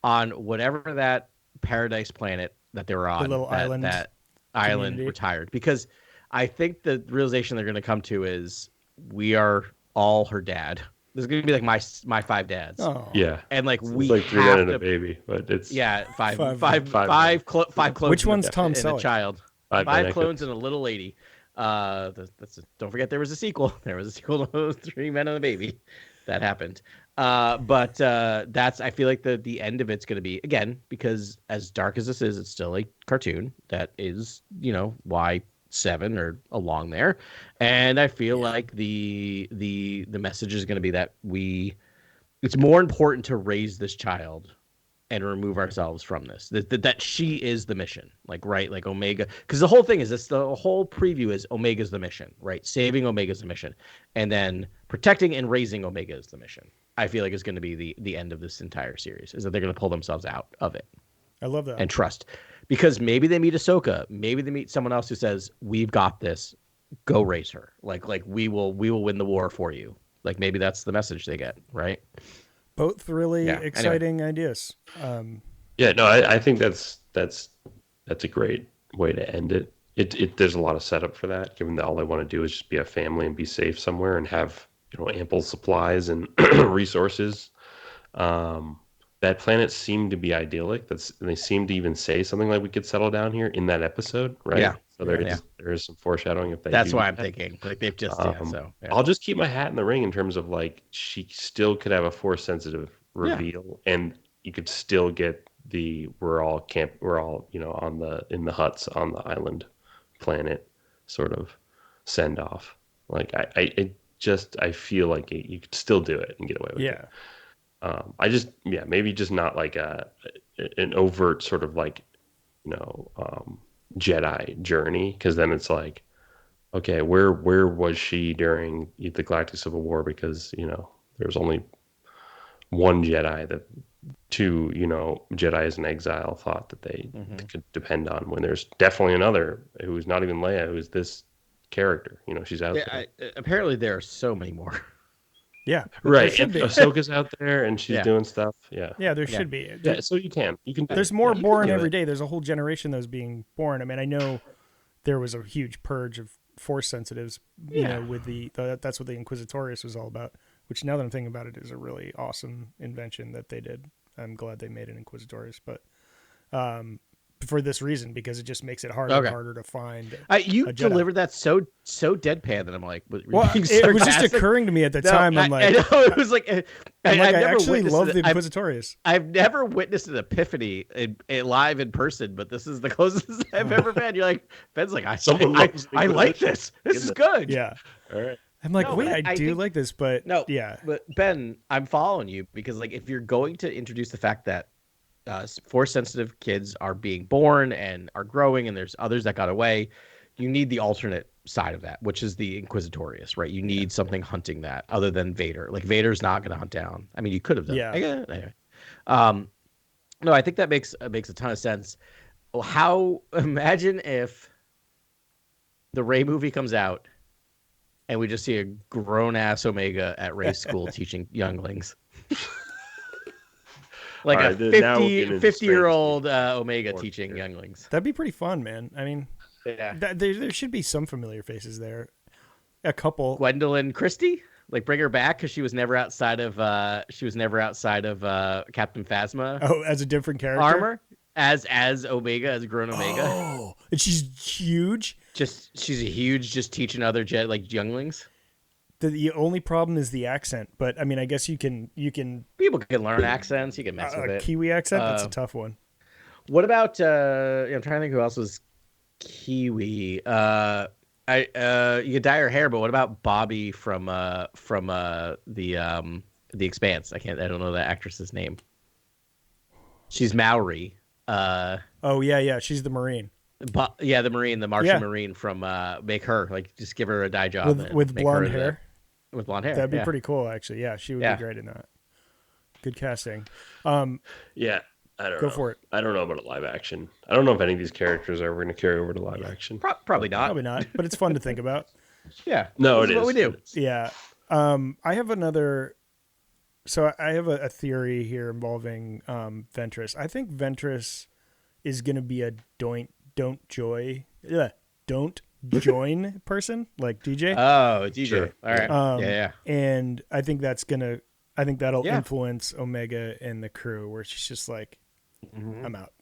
Speaker 3: on whatever that paradise planet that they were on.
Speaker 1: The little island.
Speaker 3: That island
Speaker 1: community.
Speaker 3: Retired, because I think the realization they're going to come to is we are all her dad. This is going to be like my 5 dads.
Speaker 1: Oh.
Speaker 2: Yeah.
Speaker 3: And like
Speaker 2: it's
Speaker 3: we
Speaker 2: like 3
Speaker 3: have
Speaker 2: men and
Speaker 3: to,
Speaker 2: a baby, but it's
Speaker 3: 5 clones.
Speaker 1: Which one's Tom
Speaker 3: and
Speaker 1: Selleck?
Speaker 3: A child. 5 clones and a little lady. Don't forget there was a sequel. There was a sequel to 3 Men and a Baby. That happened. But that's I feel like the end of it's going to be, again, because as dark as this is, it's still a cartoon that is, Y7 or along there, and I feel like the message is going to be that it's more important to raise this child and remove ourselves from this. That she is the mission, right? Like Omega, because the whole thing is this. The whole preview is Omega's the mission, right? Saving Omega's the mission, and then protecting and raising Omega is the mission. I feel like is going to be the end of this entire series. Is that they're going to pull themselves out of it.
Speaker 1: I love that.
Speaker 3: And trust, because maybe they meet Ahsoka, maybe they meet someone else who says, "We've got this. Go raise her. Like we will win the war for you." Like maybe that's the message they get, right?
Speaker 1: Both really exciting ideas.
Speaker 2: I think that's a great way to end it. There's a lot of setup for that, given that all they want to do is just be a family and be safe somewhere and have ample supplies and resources. That planet seemed to be idyllic. They seem to even say something like we could settle down here in that episode, right?
Speaker 3: Yeah.
Speaker 2: So there is some foreshadowing if they.
Speaker 3: That's why I'm thinking like they've just.
Speaker 2: I'll just keep my hat in the ring in terms of like she still could have a Force sensitive reveal, and you could still get we're all in the huts on the island planet sort of send off. Like I feel like you could still do it and get away with it. Maybe just not like an overt sort of like Jedi journey, because then it's like, okay, where was she during the Galactic Civil War? Because there's only one Jedi that two Jedis in exile thought that they could depend on, when there's definitely another who's not even Leia, who's this character. She's out there.
Speaker 3: Apparently there are so many more.
Speaker 1: Yeah,
Speaker 2: right. And Ahsoka's out there and she's doing stuff.
Speaker 1: Yeah, there should be.
Speaker 2: Yeah, so you can.
Speaker 1: There's more born every day. There's a whole generation that's being born. I mean, I know there was a huge purge of Force sensitives. With that's what the Inquisitorius was all about. Which, now that I'm thinking about it, is a really awesome invention that they did. I'm glad they made an Inquisitorius, but for this reason, because it just makes it harder and harder to find.
Speaker 3: You delivered that so deadpan that I'm like,
Speaker 1: it was just occurring to me at the time. I'm like,
Speaker 3: I know, it was like,
Speaker 1: I actually love the Inquisitorius.
Speaker 3: I've never witnessed an epiphany live in person, but this is the closest I've ever been. You're like, Ben's like, I like this. This is good.
Speaker 1: Yeah.
Speaker 2: All right.
Speaker 1: I'm like, I do like this, but
Speaker 3: But Ben, I'm following you, because like if you're going to introduce the fact that Force sensitive kids are being born and are growing, and there's others that got away, you need the alternate side of that, which is the Inquisitorius, right? You need something hunting that other than Vader. Like Vader's not going to hunt down. I mean, you could have done. Anyway. No, I think that makes a ton of sense. Well, imagine if the Rey movie comes out and we just see a grown-ass Omega at Rey's school teaching younglings. Like a 50-year-old Omega teaching younglings.
Speaker 1: That'd be pretty fun, man. I mean, there should be some familiar faces there. A couple.
Speaker 3: Gwendolyn Christie? Like bring her back, because she was never outside of Captain Phasma.
Speaker 1: Oh, as a different character?
Speaker 3: Armor? As Omega, as grown Omega.
Speaker 1: Oh, and she's huge?
Speaker 3: She's a huge, just teaching other younglings.
Speaker 1: The only problem is the accent, but I mean, I guess you can.
Speaker 3: People can learn accents. You can mess with it.
Speaker 1: Kiwi accent, that's a tough one.
Speaker 3: What about? I'm trying to think who else was Kiwi. You could dye her hair, but what about Bobby from the Expanse? I don't know the actress's name. She's Maori.
Speaker 1: She's the Marine.
Speaker 3: The Marine, the Martian Marine from make her, like, just give her a dye job
Speaker 1: with blonde hair.
Speaker 3: With blonde hair,
Speaker 1: that'd be pretty cool, actually. Yeah, she would be great in that. Good casting. I don't know. Go for it.
Speaker 2: I don't know about a live action. I don't know if any of these characters are ever going to carry over to live action.
Speaker 3: Probably not.
Speaker 1: Probably not. But it's fun to think about.
Speaker 3: Yeah.
Speaker 2: No, it is
Speaker 3: what we do.
Speaker 1: Yeah. I have another. So I have a theory here involving Ventress. I think Ventress is going to be a don't join person, like DJ.
Speaker 3: Oh, DJ.
Speaker 2: Sure.
Speaker 3: All right.
Speaker 1: And I think that'll influence Omega and the crew, where she's just like, I'm out.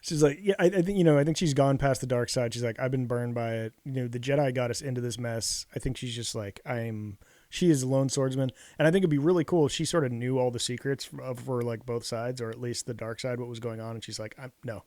Speaker 1: She's like, I think she's gone past the dark side. She's like, I've been burned by it. The Jedi got us into this mess. I think she's just like, I'm she is a lone swordsman, and I think it'd be really cool if she sort of knew all the secrets for like both sides, or at least the dark side, what was going on, and she's like, no,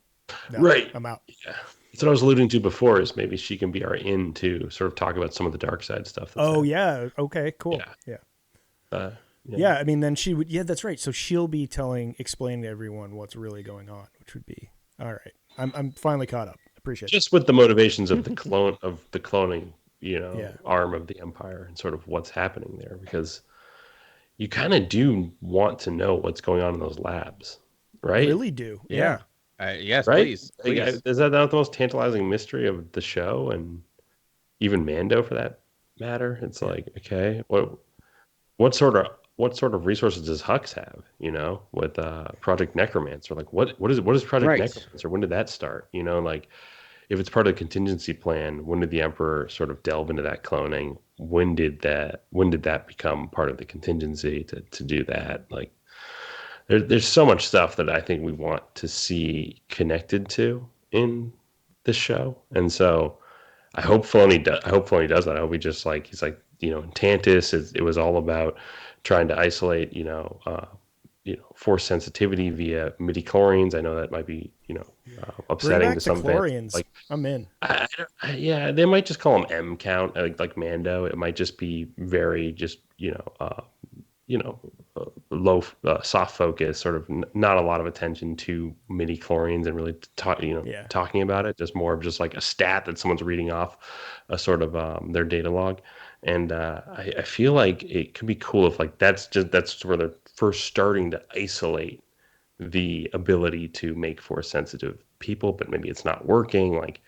Speaker 2: right,
Speaker 1: I'm out.
Speaker 2: Yeah, that's what I was alluding to before. Is maybe she can be our in to sort of talk about some of the dark side stuff.
Speaker 1: Yeah, okay, cool, yeah. Yeah, I mean, then she would. Yeah, that's right. So she'll be explaining to everyone what's really going on, which would be all right. I'm finally caught up. Appreciate it.
Speaker 2: Just with the motivations of the cloning, arm of the Empire, and sort of what's happening there, because you kind of do want to know what's going on in those labs, right?
Speaker 1: Really do.
Speaker 3: Yeah. Yes,
Speaker 2: right?
Speaker 3: please.
Speaker 2: Is that not the most tantalizing mystery of the show, and even Mando for that matter? It's like, okay, what sort of resources does Hux have? With Project Necromancer, like what is Project Necromancer? When did that start? Like if it's part of the contingency plan, when did the Emperor sort of delve into that cloning? When did that become part of the contingency to do that? Like there's so much stuff that I think we want to see connected to in this show, and so I hope Filoni does that. I hope he's like in Tantus, it was all about trying to isolate, force sensitivity via midi-chlorians. I know that might be, upsetting to some fans. Like,
Speaker 1: I'm in.
Speaker 2: Yeah, they might just call them M count, like Mando. It might just be very just, low, soft focus, sort of not a lot of attention to midi-chlorians and really talking about it. Just more of just like a stat that someone's reading off a sort of their data log. And I feel like it could be cool if like that's where they're first starting to isolate the ability to make force sensitive people, but maybe it's not working. Like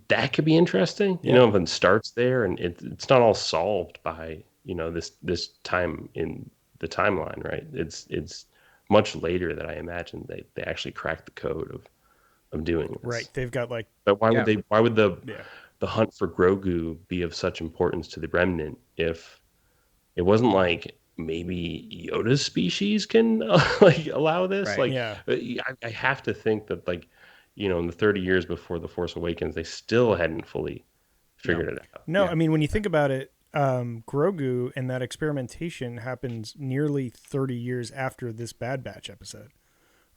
Speaker 2: that could be interesting, if it starts there and it's not all solved by this time in the timeline, right? It's much later that I imagine they actually cracked the code of doing this.
Speaker 1: Right, they've got like.
Speaker 2: But why would the hunt for Grogu be of such importance to the Remnant if it wasn't like maybe Yoda's species can like allow this? Right. Like,
Speaker 1: yeah.
Speaker 2: I have to think that like, in the 30 years before The Force Awakens, they still hadn't fully figured it out.
Speaker 1: No, I mean, when you think about it, Grogu and that experimentation happens nearly 30 years after this Bad Batch episode.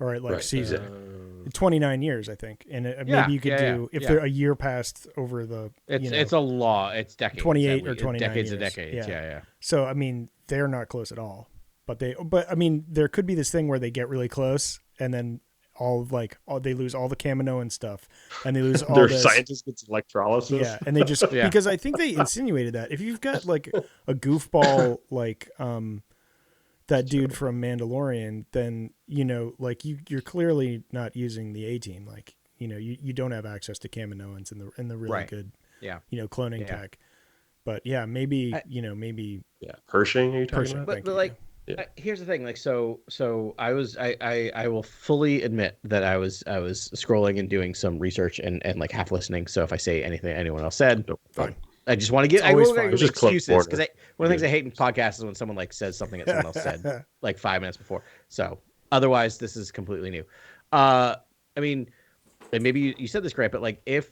Speaker 1: All right, like season 29 years, I think, and maybe you could do if they're a year passed over the.
Speaker 3: It's a law. It's decades.
Speaker 1: 28 or 29
Speaker 3: decades
Speaker 1: years.
Speaker 3: and decades. Yeah.
Speaker 1: So I mean, they're not close at all. But I mean, there could be this thing where they get really close, and then they lose all the Kaminoan stuff, and they lose all
Speaker 2: their scientist gets electrolysis.
Speaker 1: Yeah, and they just because I think they insinuated that if you've got like a goofball like that dude from Mandalorian, then like you're clearly not using the A-team. Like you don't have access to Kaminoans in the really good cloning tech. But maybe
Speaker 2: Pershing. Are you talking about?
Speaker 3: But like. Here's the thing, like so I will fully admit that I was scrolling and doing some research and like half listening. So if I say anything anyone else said, fine. I just want to get excuses because one of the things I hate in podcasts is when someone like says something that someone else said like 5 minutes before. So otherwise, this is completely new. I mean, and maybe you said this, Grant, but like if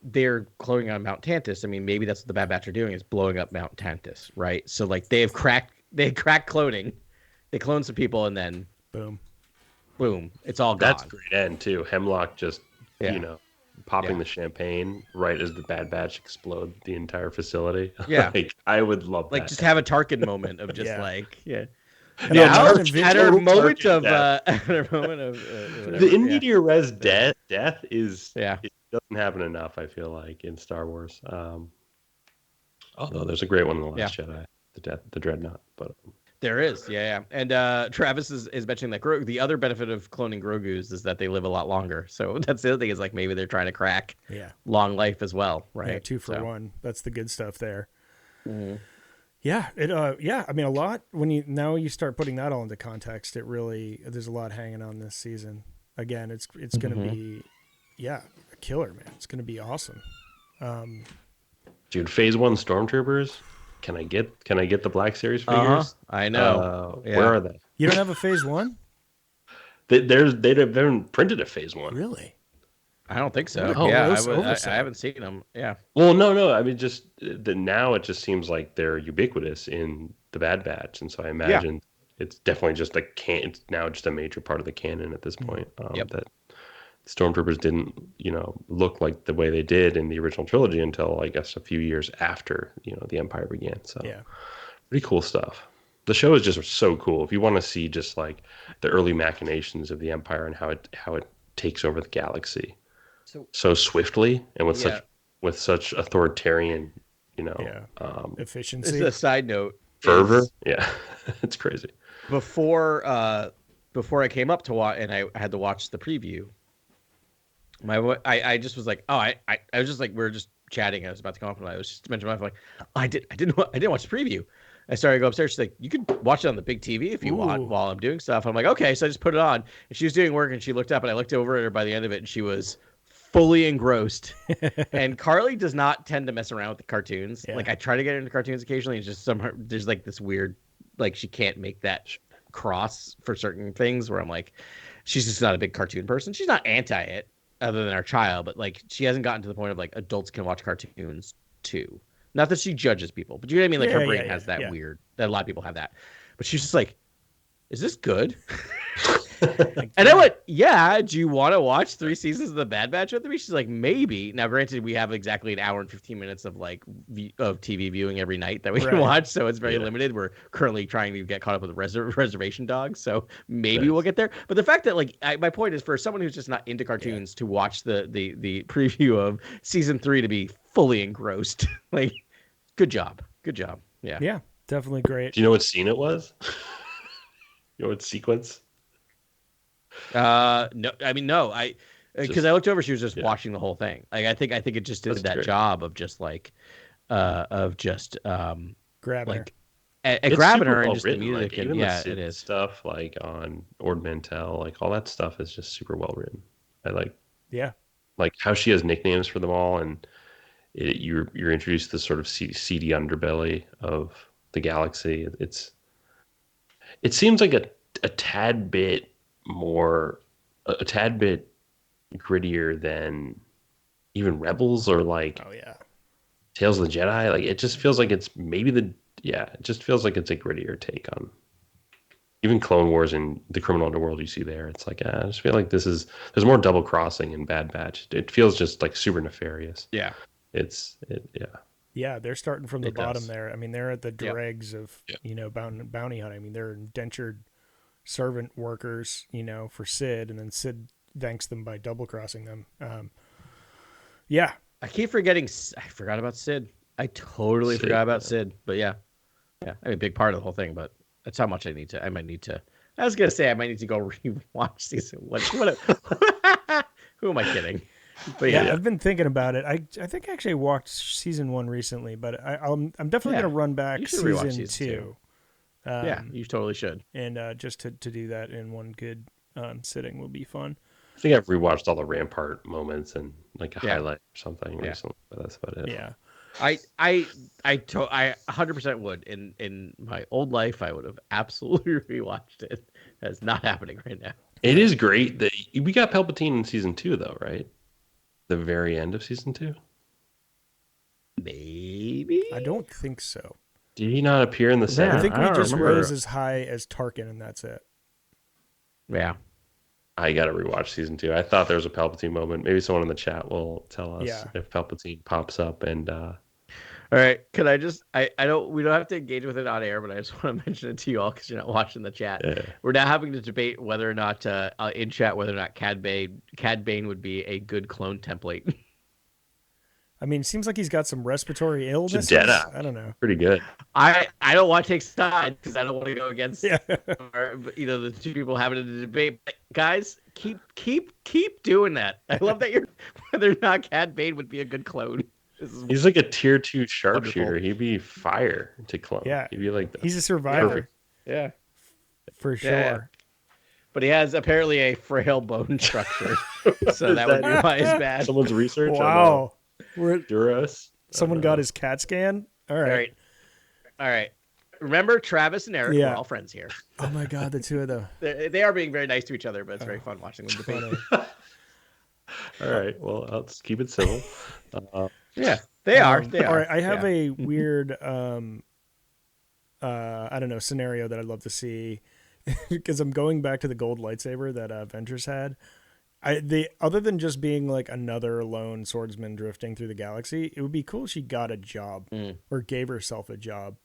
Speaker 3: they're cloning on Mount Tantus, I mean, maybe that's what the Bad Batch are doing is blowing up Mount Tantus, right? So like they cracked cloning. They cloned some people and then boom, it's all gone.
Speaker 2: That's a great end too. Hemlock just popping the champagne right as the Bad Batch explode the entire facility.
Speaker 3: Yeah.
Speaker 2: Like I would love
Speaker 3: like
Speaker 2: that.
Speaker 3: just have a Tarkin moment of just
Speaker 1: And
Speaker 3: at her moment of
Speaker 2: the in media res death is it doesn't happen enough, I feel like, in Star Wars. Although there's a great one in The Last Jedi, the Dreadnought, but
Speaker 3: there is, and Travis is mentioning that the other benefit of cloning Grogu's is that they live a lot longer. So that's the other thing is like maybe they're trying to crack long life as well, right?
Speaker 1: Yeah, 2 for 1. That's the good stuff there.
Speaker 3: Mm-hmm.
Speaker 1: Yeah, I mean, a lot when you start putting that all into context, it really there's a lot hanging on this season. Again, it's going to be a killer, man. It's going to be awesome.
Speaker 2: Dude, Phase 1 Stormtroopers. Can I get the Black Series figures?
Speaker 3: I know.
Speaker 2: Where are they?
Speaker 1: You don't have a Phase 1?
Speaker 2: They haven't printed a Phase 1.
Speaker 1: Really?
Speaker 3: I don't think so.
Speaker 1: What a
Speaker 3: Yeah,
Speaker 1: gross
Speaker 3: I
Speaker 1: oversight.
Speaker 3: haven't seen them. Yeah.
Speaker 2: Well, no. I mean, just now it just seems like they're ubiquitous in the Bad Batch, and so I imagine it's definitely just it's now just a major part of the canon at this point. That stormtroopers didn't, look like the way they did in the original trilogy until I guess a few years after, the Empire began. So pretty cool stuff. The show is just so cool. If you want to see just like the early machinations of the Empire and how it takes over the galaxy so swiftly and with such authoritarian,
Speaker 1: efficiency.
Speaker 3: This is a side note.
Speaker 2: Fervor. Yeah, it's crazy.
Speaker 3: Before I came up to watch, and I had to watch the preview. I just was like, I was just like, we were just chatting. I was about to come up, and I was just mentioning my wife, like, I didn't watch the preview. I started to go upstairs. She's like, you could watch it on the big TV if you want while I'm doing stuff. I'm like, okay. So I just put it on, and she was doing work, and she looked up, and I looked over at her by the end of it, and she was fully engrossed. And Carly does not tend to mess around with the cartoons. Like, I try to get into cartoons occasionally. It's just there's like this weird, like, she can't make that cross for certain things where I'm like, she's just not a big cartoon person. She's not anti it other than our child, but like, she hasn't gotten to the point of like adults can watch cartoons too. Not that she judges people, but you know what I mean? Like, her brain has that weird, that a lot of people have that. But she's just like, is this good? And I went, yeah, do you want to watch 3 seasons of The Bad Batch with me? She's like, maybe. Now, granted, we have exactly 1 hour and 15 minutes of like of TV viewing every night that we can watch, so it's very limited. We're currently trying to get caught up with Reservation Dogs, so maybe we'll get there. But the fact that, like, my point is, for someone who's just not into cartoons to watch the preview of season 3 to be fully engrossed, like, good job. Yeah,
Speaker 1: Definitely great.
Speaker 2: Do you know what scene it was? You know what sequence?
Speaker 3: No, I mean, no, because I looked over, she was just watching the whole thing. Like, I think it just did that job of just like,
Speaker 1: grabbing
Speaker 3: like,
Speaker 1: her.
Speaker 3: grabbing her and just
Speaker 2: written.
Speaker 3: the music.
Speaker 2: Like,
Speaker 3: and
Speaker 2: even
Speaker 3: yeah,
Speaker 2: the
Speaker 3: it is
Speaker 2: stuff like on Ord Mantell, like all that stuff is just super well written. I like how she has nicknames for them all, and you're introduced to this sort of seedy underbelly of the galaxy. It seems like a tad bit more, a tad bit grittier than even Rebels or like Tales of the Jedi. Like, it just feels like it's maybe it just feels like it's a grittier take on even Clone Wars and the criminal underworld you see there. It's like, I just feel like there's more double crossing in Bad Batch. It feels just like super nefarious.
Speaker 3: Yeah.
Speaker 1: Yeah, they're starting from the bottom there. I mean, they're at the dregs of, bounty hunting. I mean, they're indentured servant workers, for Sid, and then Sid thanks them by double crossing them.
Speaker 3: I keep forgetting. I forgot about Sid. I totally forgot about Sid. But yeah. I mean, a big part of the whole thing. But that's how much I might need to. I was gonna say I might need to go rewatch season 1. Who am I kidding? But
Speaker 1: I've been thinking about it. I think I actually watched season 1 recently, but I'm definitely gonna run back season 2.
Speaker 3: You totally should.
Speaker 1: And just to do that in one good sitting will be fun.
Speaker 2: I think I've rewatched all the Rampart moments and like a highlight or something recently, but that's about it.
Speaker 1: Yeah.
Speaker 3: I 100% would. In my old life, I would have absolutely rewatched it. That's not happening right now.
Speaker 2: It is great that we got Palpatine in season 2, though, right? The very end of season 2.
Speaker 3: Maybe.
Speaker 1: I don't think so.
Speaker 2: Did he not appear in the set?
Speaker 1: I think we just rose as high as Tarkin, and that's it.
Speaker 3: Yeah.
Speaker 2: I got to rewatch season 2. I thought there was a Palpatine moment. Maybe someone in the chat will tell us if Palpatine pops up. And
Speaker 3: all right, can I just? I don't. We don't have to engage with it on air, but I just want to mention it to you all because you're not watching the chat. Yeah. We're now having to debate whether or not in chat whether or not Cad Bane would be a good clone template.
Speaker 1: I mean, it seems like he's got some respiratory illness. I don't know.
Speaker 2: Pretty good.
Speaker 3: I don't want to take sides because I don't want to go against the two people having a debate. But guys, keep doing that. I love that whether or not Cad Bane would be a good clone.
Speaker 2: He's like a tier 2 sharpshooter. He'd be fire to clone.
Speaker 1: Yeah,
Speaker 2: he'd be like
Speaker 1: he's a survivor.
Speaker 3: Yeah,
Speaker 1: for sure. Yeah.
Speaker 3: But he has apparently a frail bone structure, so that would be why he's bad.
Speaker 2: Someone's research.
Speaker 1: Wow.
Speaker 2: Duras.
Speaker 1: Someone got his CAT scan. All right.
Speaker 3: Remember, Travis and Eric were all friends here.
Speaker 1: Oh my God, the two of them.
Speaker 3: They are being very nice to each other, but it's very fun watching them debate.
Speaker 2: All right. Well, let's keep it civil.
Speaker 3: Yeah, they are.
Speaker 1: All right, I have
Speaker 3: yeah.
Speaker 1: a weird, I don't know, scenario that I'd love to see because I'm going back to the gold lightsaber that Ventress had. Other than just being like another lone swordsman drifting through the galaxy, it would be cool if she got a job or gave herself a job.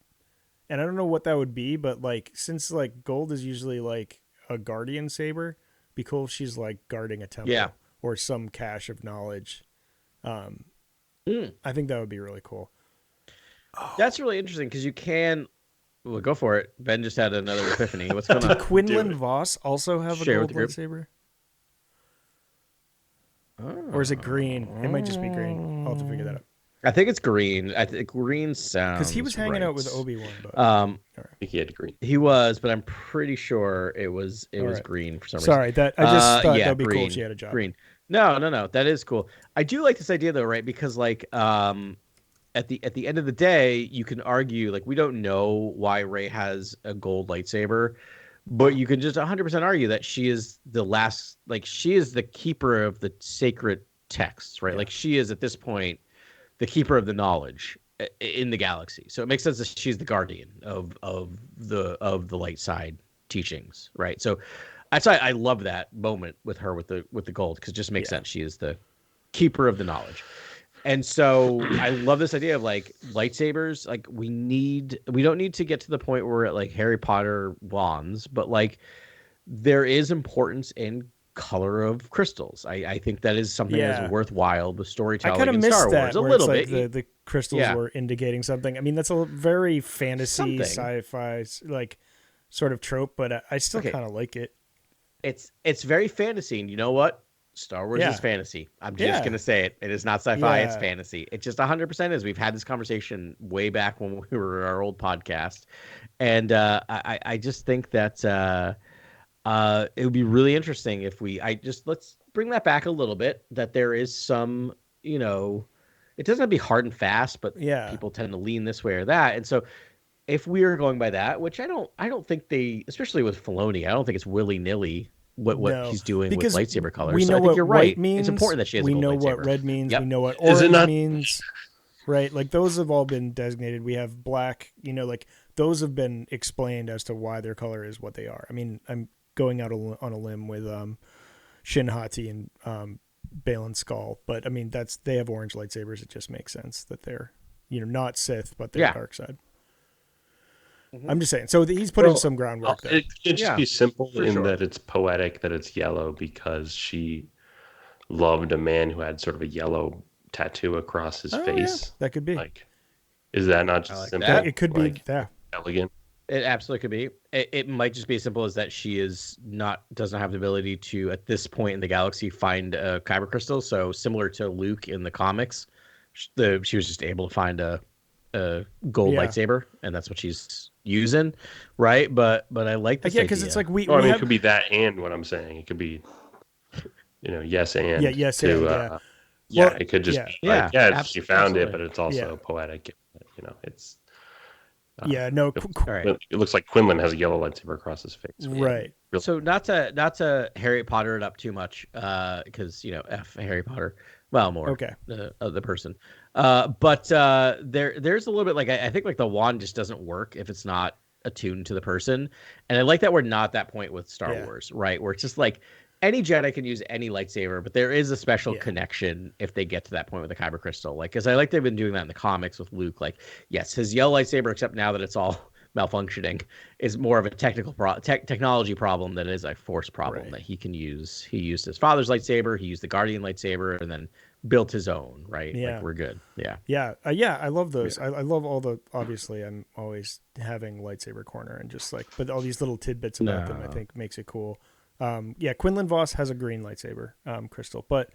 Speaker 1: And I don't know what that would be, but like since like gold is usually like a guardian saber, it'd be cool if she's like guarding a temple or some cache of knowledge. I think that would be really cool.
Speaker 3: That's really interesting because you can. Well, go for it. Ben just had another epiphany. What's going on?
Speaker 1: Did Quinlan Voss also have
Speaker 3: Share
Speaker 1: a
Speaker 3: with
Speaker 1: gold
Speaker 3: the group.
Speaker 1: lightsaber? Or is it green? It might just be green. I'll have to figure that out.
Speaker 3: I think it's green. I think green sounds
Speaker 1: Because he was hanging out with Obi-Wan. But
Speaker 2: I think he had green.
Speaker 3: He was, but I'm pretty sure it was green for some reason.
Speaker 1: Sorry, I just thought that'd be
Speaker 3: green,
Speaker 1: cool if she had a job.
Speaker 3: Green. No, that is cool. I do like this idea though, right? Because like at the end of the day, you can argue like we don't know why Rey has a gold lightsaber, but you can just 100% argue that she is the last, like she is the keeper of the sacred texts, right? Yeah. Like she is at this point the keeper of the knowledge in the galaxy. So it makes sense that she's the guardian of the light side teachings, right? So that's why I love that moment with her with the gold, because it just makes sense. She is the keeper of the knowledge. And so I love this idea of like lightsabers. Like we don't need to get to the point where we're at like Harry Potter wands, but like there is importance in color of crystals. I think that is something that's worthwhile with storytelling in Star Wars. A little bit.
Speaker 1: The crystals were indicating something. I mean, that's a very fantasy, sci-fi like sort of trope, but I still kind of like it.
Speaker 3: It's very fantasy, and you know what? Star Wars is fantasy. I'm just going to say it. It is not sci-fi. It's fantasy. It just 100% is. We've had this conversation way back when we were our old podcast. And I just think that it would be really interesting if let's bring that back a little bit, that there is some, it doesn't have to be hard and fast, but people tend to lean this way or that. And so if we are going by that, which I don't think they, especially with Filoni, I don't think it's willy-nilly what he's doing with lightsaber colors.
Speaker 1: We know
Speaker 3: so I think you're right.
Speaker 1: Means,
Speaker 3: it's important that she has a gold lightsaber.
Speaker 1: We know what red means. Yep. We know what orange means. Right? Like those have all been designated. We have black, like those have been explained as to why their color is what they are. I mean, I'm going out on a limb with Shin Hati and Baylan Skoll, but I mean they have orange lightsabers. It just makes sense that they're not Sith, but they're dark side. I'm just saying. So he's putting some groundwork there.
Speaker 2: It could just be simple that it's poetic, that it's yellow because she loved a man who had sort of a yellow tattoo across his face.
Speaker 1: Yeah. That could be.
Speaker 2: Like, is that not just simple?
Speaker 1: That. It could be
Speaker 2: elegant.
Speaker 3: It absolutely could be. It might just be as simple as that she doesn't have the ability to, at this point in the galaxy, find a kyber crystal. So similar to Luke in the comics, she was just able to find a gold lightsaber, and that's what she's using, right? But I like this idea.
Speaker 1: Because it's like
Speaker 2: it could be that, and what I'm saying, it could be, yes and it could just be she found it, but it's also poetic. It's it looks like Quinlan has a yellow lightsaber across his face,
Speaker 1: right?
Speaker 3: So not to Harry Potter it up too much, because F Harry Potter. Well, more the person, but there's a little bit like I think like the wand just doesn't work if it's not attuned to the person, and I like that we're not at that point with Star Wars, right? Where it's just like any Jedi can use any lightsaber, but there is a special connection if they get to that point with the kyber crystal. Like, because I like they've been doing that in the comics with Luke. Like, yes, his yellow lightsaber, except now that it's all malfunctioning, is more of a technology problem than it is a force problem that he can use. He used his father's lightsaber, he used the Guardian lightsaber, and then built his own, right? Like, we're good.
Speaker 1: I love those. I love all the, obviously I'm always having lightsaber corner and just like, but all these little tidbits about them I think makes it cool. Quinlan Voss has a green lightsaber crystal, but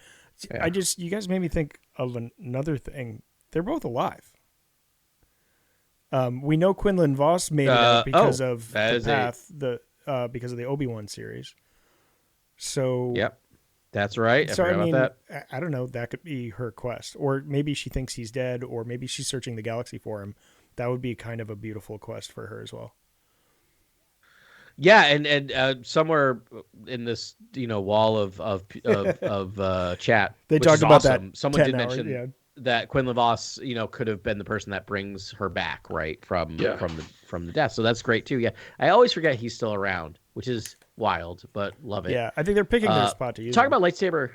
Speaker 1: you guys made me think of another thing. They're both alive. We know Quinlan Voss made it out because of the path, because of the Obi-Wan series. So
Speaker 3: that's right. I mean, about that.
Speaker 1: I don't know. That could be her quest, or maybe she thinks he's dead, or maybe she's searching the galaxy for him. That would be kind of a beautiful quest for her as well.
Speaker 3: Yeah, and somewhere in this wall of chat,
Speaker 1: They
Speaker 3: which
Speaker 1: talked
Speaker 3: is
Speaker 1: about
Speaker 3: awesome.
Speaker 1: that
Speaker 3: Someone
Speaker 1: 10
Speaker 3: did
Speaker 1: hours.
Speaker 3: mention
Speaker 1: Yeah.
Speaker 3: that Quinlan Voss, could have been the person that brings her back, right, from
Speaker 2: Yeah.
Speaker 3: from the death. So that's great too. Yeah, I always forget he's still around, which is wild, but love it.
Speaker 1: Yeah. I think they're picking their spot to use
Speaker 3: Talk
Speaker 1: him.
Speaker 3: about lightsaber.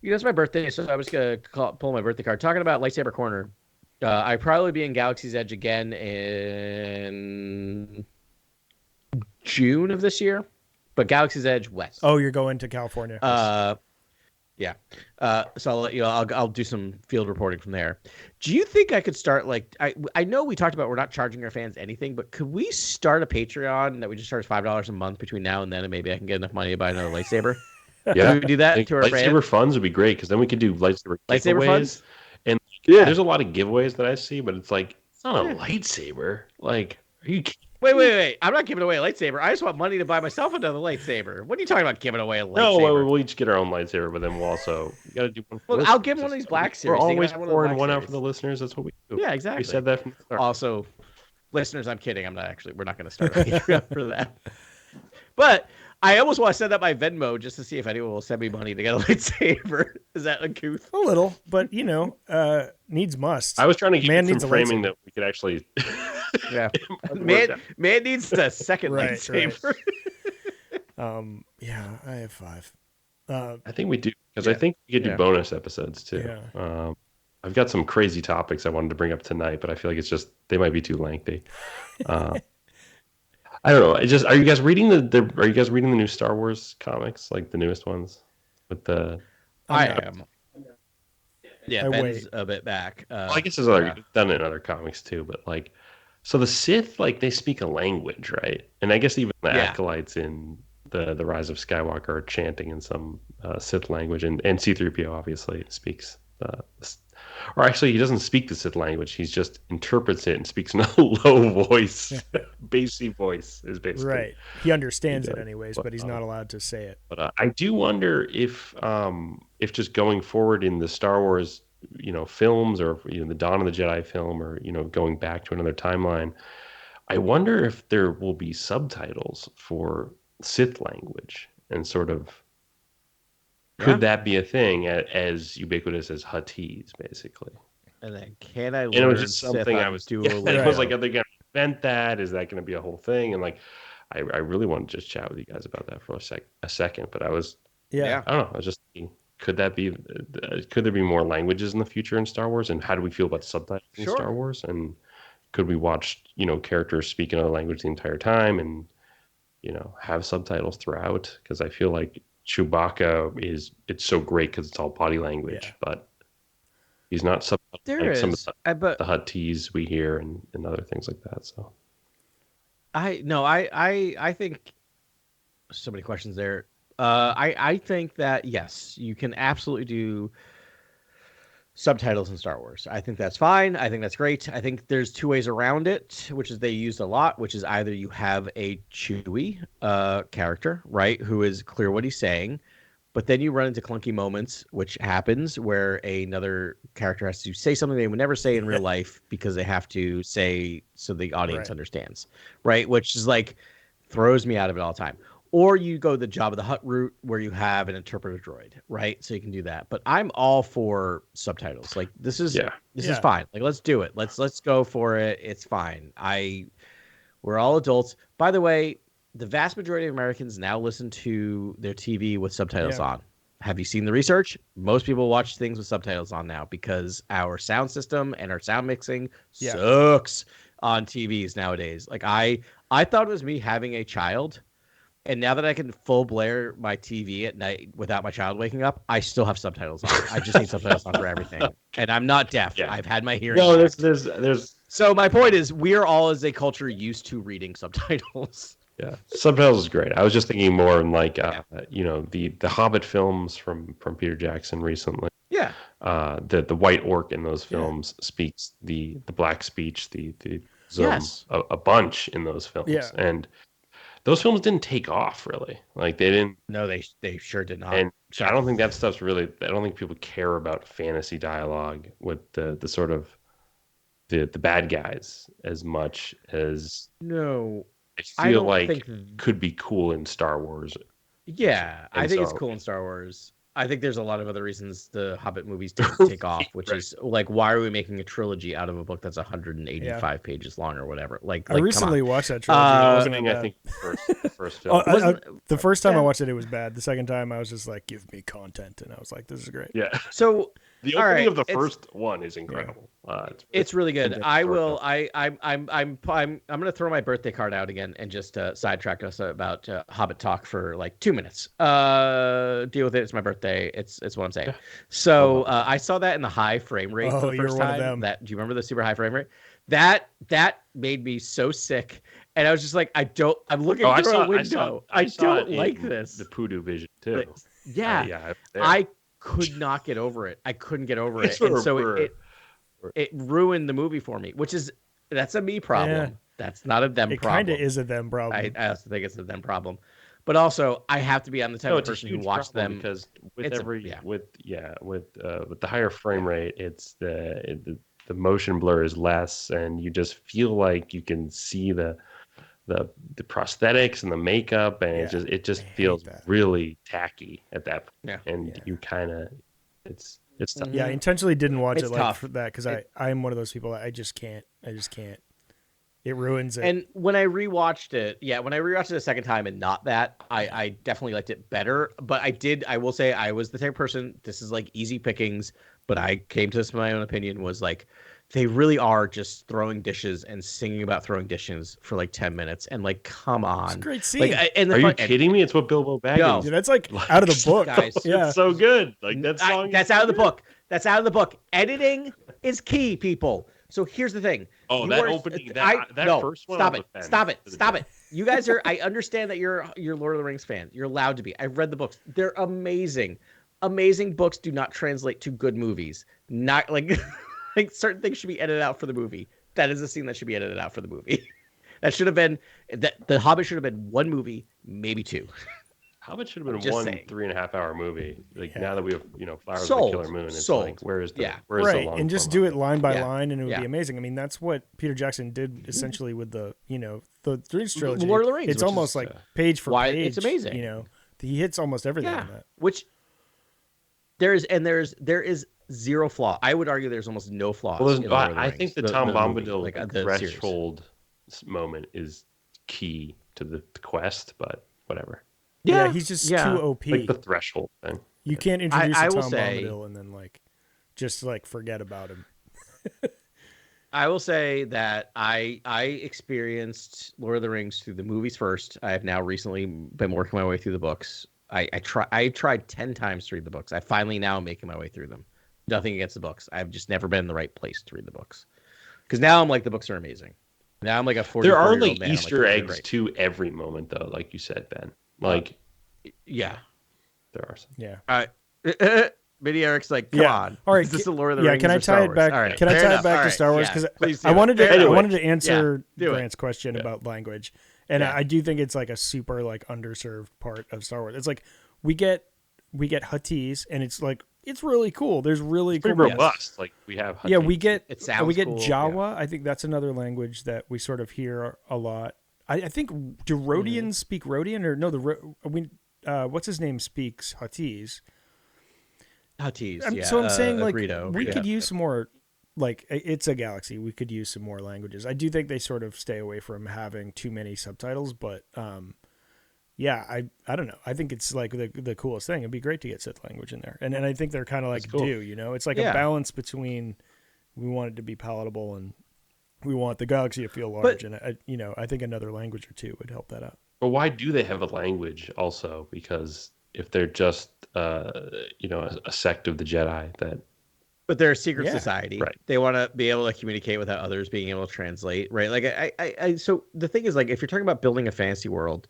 Speaker 3: It's my birthday, so I was gonna pull my birthday card. Talking about lightsaber corner, I'd probably be in Galaxy's Edge again in June of this year, but Galaxy's Edge West.
Speaker 1: Oh, you're going to California.
Speaker 3: Yeah. So I'll let you know, I'll do some field reporting from there. Do you think I could start I know we talked about we're not charging our fans anything, but could we start a Patreon that we just charge $5 a month between now and then, and maybe I can get enough money to buy another lightsaber?
Speaker 2: Yeah,
Speaker 3: Could we do that to our
Speaker 2: lightsaber
Speaker 3: fans?
Speaker 2: funds would be great because then we could do lightsaber giveaways.
Speaker 3: Funds?
Speaker 2: And
Speaker 3: Yeah.
Speaker 2: there's a lot of giveaways that I see, but it's like it's not a lightsaber. Like, are you kidding?
Speaker 3: Wait. I'm not giving away a lightsaber. I just want money to buy myself another lightsaber. What are you talking about giving away a lightsaber?
Speaker 2: No, we'll each get our own lightsaber, but then we'll also got to do one.
Speaker 3: Well, I'll give one of these black series.
Speaker 2: We're always pouring one out for the listeners. That's what we do.
Speaker 3: Yeah, exactly.
Speaker 2: We said that from the start.
Speaker 3: Also, listeners, I'm kidding. We're not going to start a Patreon for that. But I almost want to send out my Venmo just to see if anyone will send me money to get a lightsaber. Is that uncouth?
Speaker 1: A little, but needs must.
Speaker 2: I was trying to get
Speaker 1: Man
Speaker 2: some
Speaker 1: needs a
Speaker 2: framing
Speaker 1: lightsaber.
Speaker 2: that we could actually.
Speaker 3: Yeah, man needs the second lightsaber.
Speaker 1: Right. Yeah, I have 5.
Speaker 2: I think we do because I think we could do bonus episodes too.
Speaker 1: Yeah.
Speaker 2: I've got some crazy topics I wanted to bring up tonight, but I feel like they might be too lengthy. I don't know. Are you guys reading the new Star Wars comics, like the newest ones?
Speaker 3: I am. Yeah,
Speaker 1: I
Speaker 3: Ben's
Speaker 1: wait.
Speaker 3: a bit back.
Speaker 2: Well, I guess there's done it in other comics too, but so the Sith, they speak a language, right? And I guess even the acolytes in the Rise of Skywalker are chanting in some Sith language, and C-3PO obviously speaks. Or actually, he doesn't speak the Sith language. He just interprets it and speaks in a low voice, bassy voice is basically
Speaker 1: right. He understands it anyways, but he's not allowed to say it.
Speaker 2: But I do wonder if just going forward in the Star Wars, films, or the Dawn of the Jedi film, or going back to another timeline, I wonder if there will be subtitles for Sith language, and sort of could that be a thing as ubiquitous as Huttese, basically?
Speaker 3: And then can I learn
Speaker 2: it was just something
Speaker 3: Sith
Speaker 2: I was
Speaker 3: Duolingo?
Speaker 2: I was like, are they going to invent that? Is that going to be a whole thing? And I really want to just chat with you guys about that for a second. But I was I don't know. I was just thinking, could there be more languages in the future in Star Wars? And how do we feel about subtitles in Star Wars? And could we watch characters speak another language the entire time, and have subtitles throughout? Because I feel like Chewbacca it's so great because it's all body language, but he's not some of the Huttese we hear and other things like that. So
Speaker 3: I think so many questions there. I think that yes, you can absolutely do subtitles in Star Wars. I think that's fine. I think that's great. I think there's 2 ways around it, which is they used a lot, which is either you have a Chewie character, right, who is clear what he's saying, but then you run into clunky moments, which happens where another character has to say something they would never say in real life because they have to say so the audience understands, right? Which is throws me out of it all the time. Or you go the Jabba the Hutt route where you have an interpreter droid, right? So you can do that. But I'm all for subtitles. This is fine. Let's do it. Let's go for it. It's fine. We're all adults. By the way, the vast majority of Americans now listen to their TV with subtitles on. Have you seen the research? Most people watch things with subtitles on now because our sound system and our sound mixing sucks on TVs nowadays. I thought it was me having a child. And now that I can full blare my TV at night without my child waking up, I still have subtitles on. I just need subtitles on for everything. And I'm not deaf. Yeah. I've had my hearing.
Speaker 2: No, there's.
Speaker 3: So my point is, we are all as a culture used to reading subtitles.
Speaker 2: Yeah, subtitles is great. I was just thinking more in the Hobbit films from Peter Jackson recently.
Speaker 3: Yeah.
Speaker 2: The white orc in those films speaks the black speech, the a bunch in those films.
Speaker 1: Yeah.
Speaker 2: And those films didn't take off really. They didn't.
Speaker 3: No, they sure did not.
Speaker 2: And I don't think that stuff's really. I don't think people care about fantasy dialogue with the sort of the bad guys as much as.
Speaker 3: No.
Speaker 2: I feel like could be cool in Star Wars.
Speaker 3: Yeah, I think it's cool in Star Wars. I think there's a lot of other reasons the Hobbit movies didn't take off, which is like, why are we making a trilogy out of a book that's 185 pages long or whatever? Like
Speaker 1: I recently watched that trilogy.
Speaker 2: I think the first film.
Speaker 1: The first time I watched it, it was bad. The second time, I was just like, "Give me content," and I was like, "This is great."
Speaker 2: Yeah.
Speaker 3: So
Speaker 2: the opening of the first one is incredible. Yeah.
Speaker 3: It's really good. I'm gonna throw my birthday card out again and just sidetrack us about Hobbit talk for like 2 minutes. Deal with it. It's my birthday. It's what I'm saying. So I saw that in the high frame rate for the first time. Do you remember the super high frame rate? That made me so sick. And I was just like, I'm looking through a window. I don't like this.
Speaker 2: The Poodoo Vision too.
Speaker 3: I could not get over it. I couldn't get over it. And so it ruined the movie for me, that's a me problem. Yeah. That's not a them problem.
Speaker 1: It kind of is a them problem.
Speaker 3: I also think it's a them problem. But also, I have to be on the type of person who watched them
Speaker 2: because with the higher frame rate, it's the motion blur is less, and you just feel like you can see the prosthetics and the makeup, and it just feels really tacky at that point. Yeah. And you kind of it's tough.
Speaker 1: Yeah, I intentionally didn't watch it like for that because I'm one of those people that I just can't. It ruins it.
Speaker 3: And when I rewatched it a second time and not that, I definitely liked it better. But I will say I was the type of person, this is like easy pickings, but I came to this my own opinion was like, they really are just throwing dishes and singing about throwing dishes for like 10 minutes. And like, come on. It's a
Speaker 1: great scene.
Speaker 3: Like,
Speaker 2: are you kidding me? It's what Bilbo Baggins.
Speaker 1: Dude, that's like out of the book.
Speaker 3: Guys,
Speaker 2: it's so good. Like that song.
Speaker 3: That's out of the book. That's out of the book. Editing is key, people. So here's the thing.
Speaker 2: Oh, that opening, first one.
Speaker 3: Stop it. You guys are, I understand that you're Lord of the Rings fan. You're allowed to be. I've read the books. They're amazing. Amazing books do not translate to good movies. Not like... Like certain things should be edited out for the movie. That is a scene that should be edited out for the movie. That should have been the Hobbit should have been one movie, maybe two.
Speaker 2: Hobbit should have been one 3.5 hour movie. Like now that we have Flowers of the Killer Moon, it's like where's the long
Speaker 1: and just do it line by line, and it would be amazing. I mean, that's what Peter Jackson did essentially with the the Dreams trilogy.
Speaker 3: Lord of the Rings.
Speaker 1: It's almost like page for page.
Speaker 3: It's amazing.
Speaker 1: He hits almost everything on that.
Speaker 3: Which there is zero flaw. I would argue there's almost no flaws.
Speaker 2: Well, I think the Tom Bombadil threshold moment is key to the quest, but whatever.
Speaker 1: Yeah, he's just too OP.
Speaker 2: Like the threshold thing.
Speaker 1: You can't introduce Tom Bombadil and then just forget about him.
Speaker 3: I will say that I experienced Lord of the Rings through the movies first. I have now recently been working my way through the books. I tried 10 times to read the books. I finally now am making my way through them. Nothing against the books. I've just never been in the right place to read the books. Because now I'm like, the books are amazing. Now I'm like a 40.
Speaker 2: There are like Easter eggs to every moment, though, like you said, Ben. Like,
Speaker 3: yeah,
Speaker 2: there are some.
Speaker 1: Yeah.
Speaker 3: All right. Mini Eric's like, come on.
Speaker 1: All right.
Speaker 3: Is this the Lord of the Rings?
Speaker 1: Can I tie it back? Right. Can I tie it back to Star Wars? Because I wanted to answer Grant's question about language, and I do think it's like a super underserved part of Star Wars. It's like we get Huttese, and it's like it's really cool. There's really cool.
Speaker 2: Pretty robust. Like we have Huttese.
Speaker 1: Yeah, we get
Speaker 3: cool.
Speaker 1: Jawa. Yeah. I think that's another language that we sort of hear a lot. I think do Rhodians speak Rhodian or no? What's his name speaks Huttese.
Speaker 3: Huttese.
Speaker 1: So I'm saying we could use some more. Like it's a galaxy. We could use some more languages. I do think they sort of stay away from having too many subtitles, but I don't know. I think it's like the coolest thing. It'd be great to get Sith language in there, and I think they're kind of like cool. It's like a balance between we want it to be palatable and we want the galaxy to feel large, and I think another language or two would help that out.
Speaker 2: But why do they have a language also? Because if they're just a sect of the Jedi that.
Speaker 3: But they're a secret society.
Speaker 2: Right.
Speaker 3: They want to be able to communicate without others being able to translate. Right. Like so the thing is, like, if you're talking about building a fantasy world,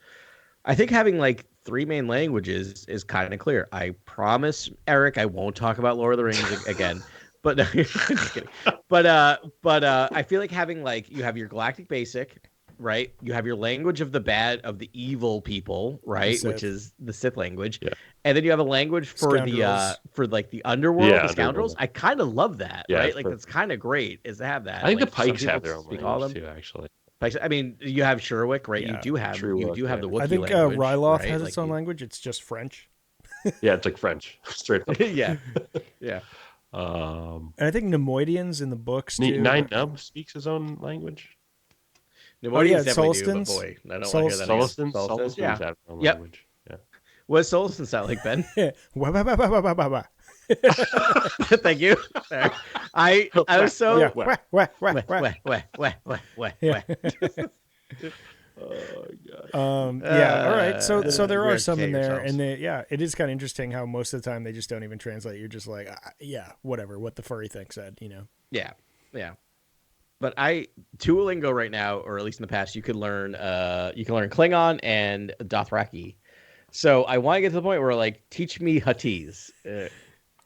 Speaker 3: I think having like 3 main languages is kind of clear. I promise, Eric, I won't talk about Lord of the Rings again. But no, just kidding. But I feel like having like you have your galactic basic, right? You have your language of the evil people, right? Which is the Sith language. Yeah. And then you have a language for the underworld, the scoundrels. I kind of love that, right? Like that's kind of great is to have that.
Speaker 2: I think
Speaker 3: like,
Speaker 2: the Pikes have their own language too, actually.
Speaker 3: I mean, you have Sherwick, right?
Speaker 1: Yeah,
Speaker 3: you do have the Wookiee
Speaker 1: I think
Speaker 3: language.
Speaker 1: Ryloth
Speaker 3: right?
Speaker 1: has
Speaker 3: like
Speaker 1: its own language. It's just French.
Speaker 2: Yeah, it's like French, straight up.
Speaker 3: yeah.
Speaker 1: And I think Nemoidians in the books too.
Speaker 2: Nine Nub speaks his own language.
Speaker 3: Nemoidians definitely do, but
Speaker 1: Solstans.
Speaker 3: boy, I don't want to hear that again.
Speaker 2: Solstans
Speaker 3: Yeah.
Speaker 2: have their own
Speaker 3: Yep.
Speaker 2: language. Yeah.
Speaker 3: What does Solstan sound like, Ben?
Speaker 1: Wah, wah, wah, wah, wah, wah, wah.
Speaker 3: Thank you. There. I was so
Speaker 1: Yeah. Wah, wah, wah, wah. Yeah.
Speaker 2: Oh god.
Speaker 1: Yeah. All right. So there
Speaker 3: you
Speaker 1: are
Speaker 3: have to
Speaker 1: some in
Speaker 3: take
Speaker 1: there,
Speaker 3: yourselves.
Speaker 1: and it is kind of interesting how most of the time they just don't even translate. You're just like, yeah, whatever. What the furry thing said, you know.
Speaker 3: Yeah. But Duolingo right now, or at least in the past, you could learn Klingon and Dothraki. So I want to get to the point where like teach me Huttese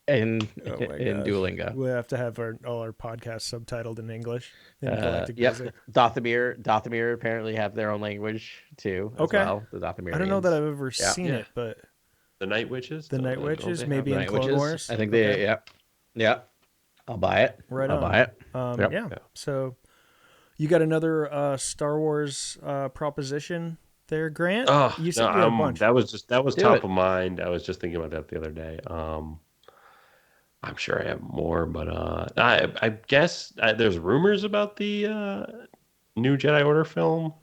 Speaker 3: in Duolingo.
Speaker 1: We'll have to have all our podcasts subtitled in English. In Galactic
Speaker 3: Yep.
Speaker 1: Music.
Speaker 3: Dothamir apparently have their own language too. As well, the Dothamirians.
Speaker 1: I don't know that I've ever seen it, but
Speaker 2: the Night Witches.
Speaker 1: The Night Witches, maybe in Clone Wars.
Speaker 3: I think they. Yeah. I'll buy it.
Speaker 1: Right
Speaker 3: I'll
Speaker 1: on.
Speaker 3: buy it.
Speaker 1: Yeah. So you got another Star Wars proposition there, Grant?
Speaker 2: Oh,
Speaker 1: you said you had a bunch.
Speaker 2: That was
Speaker 3: Do
Speaker 2: top
Speaker 3: it.
Speaker 2: of mind. I was just thinking about that the other day. I'm sure I have more, but I guess there's rumors about the new Jedi Order film,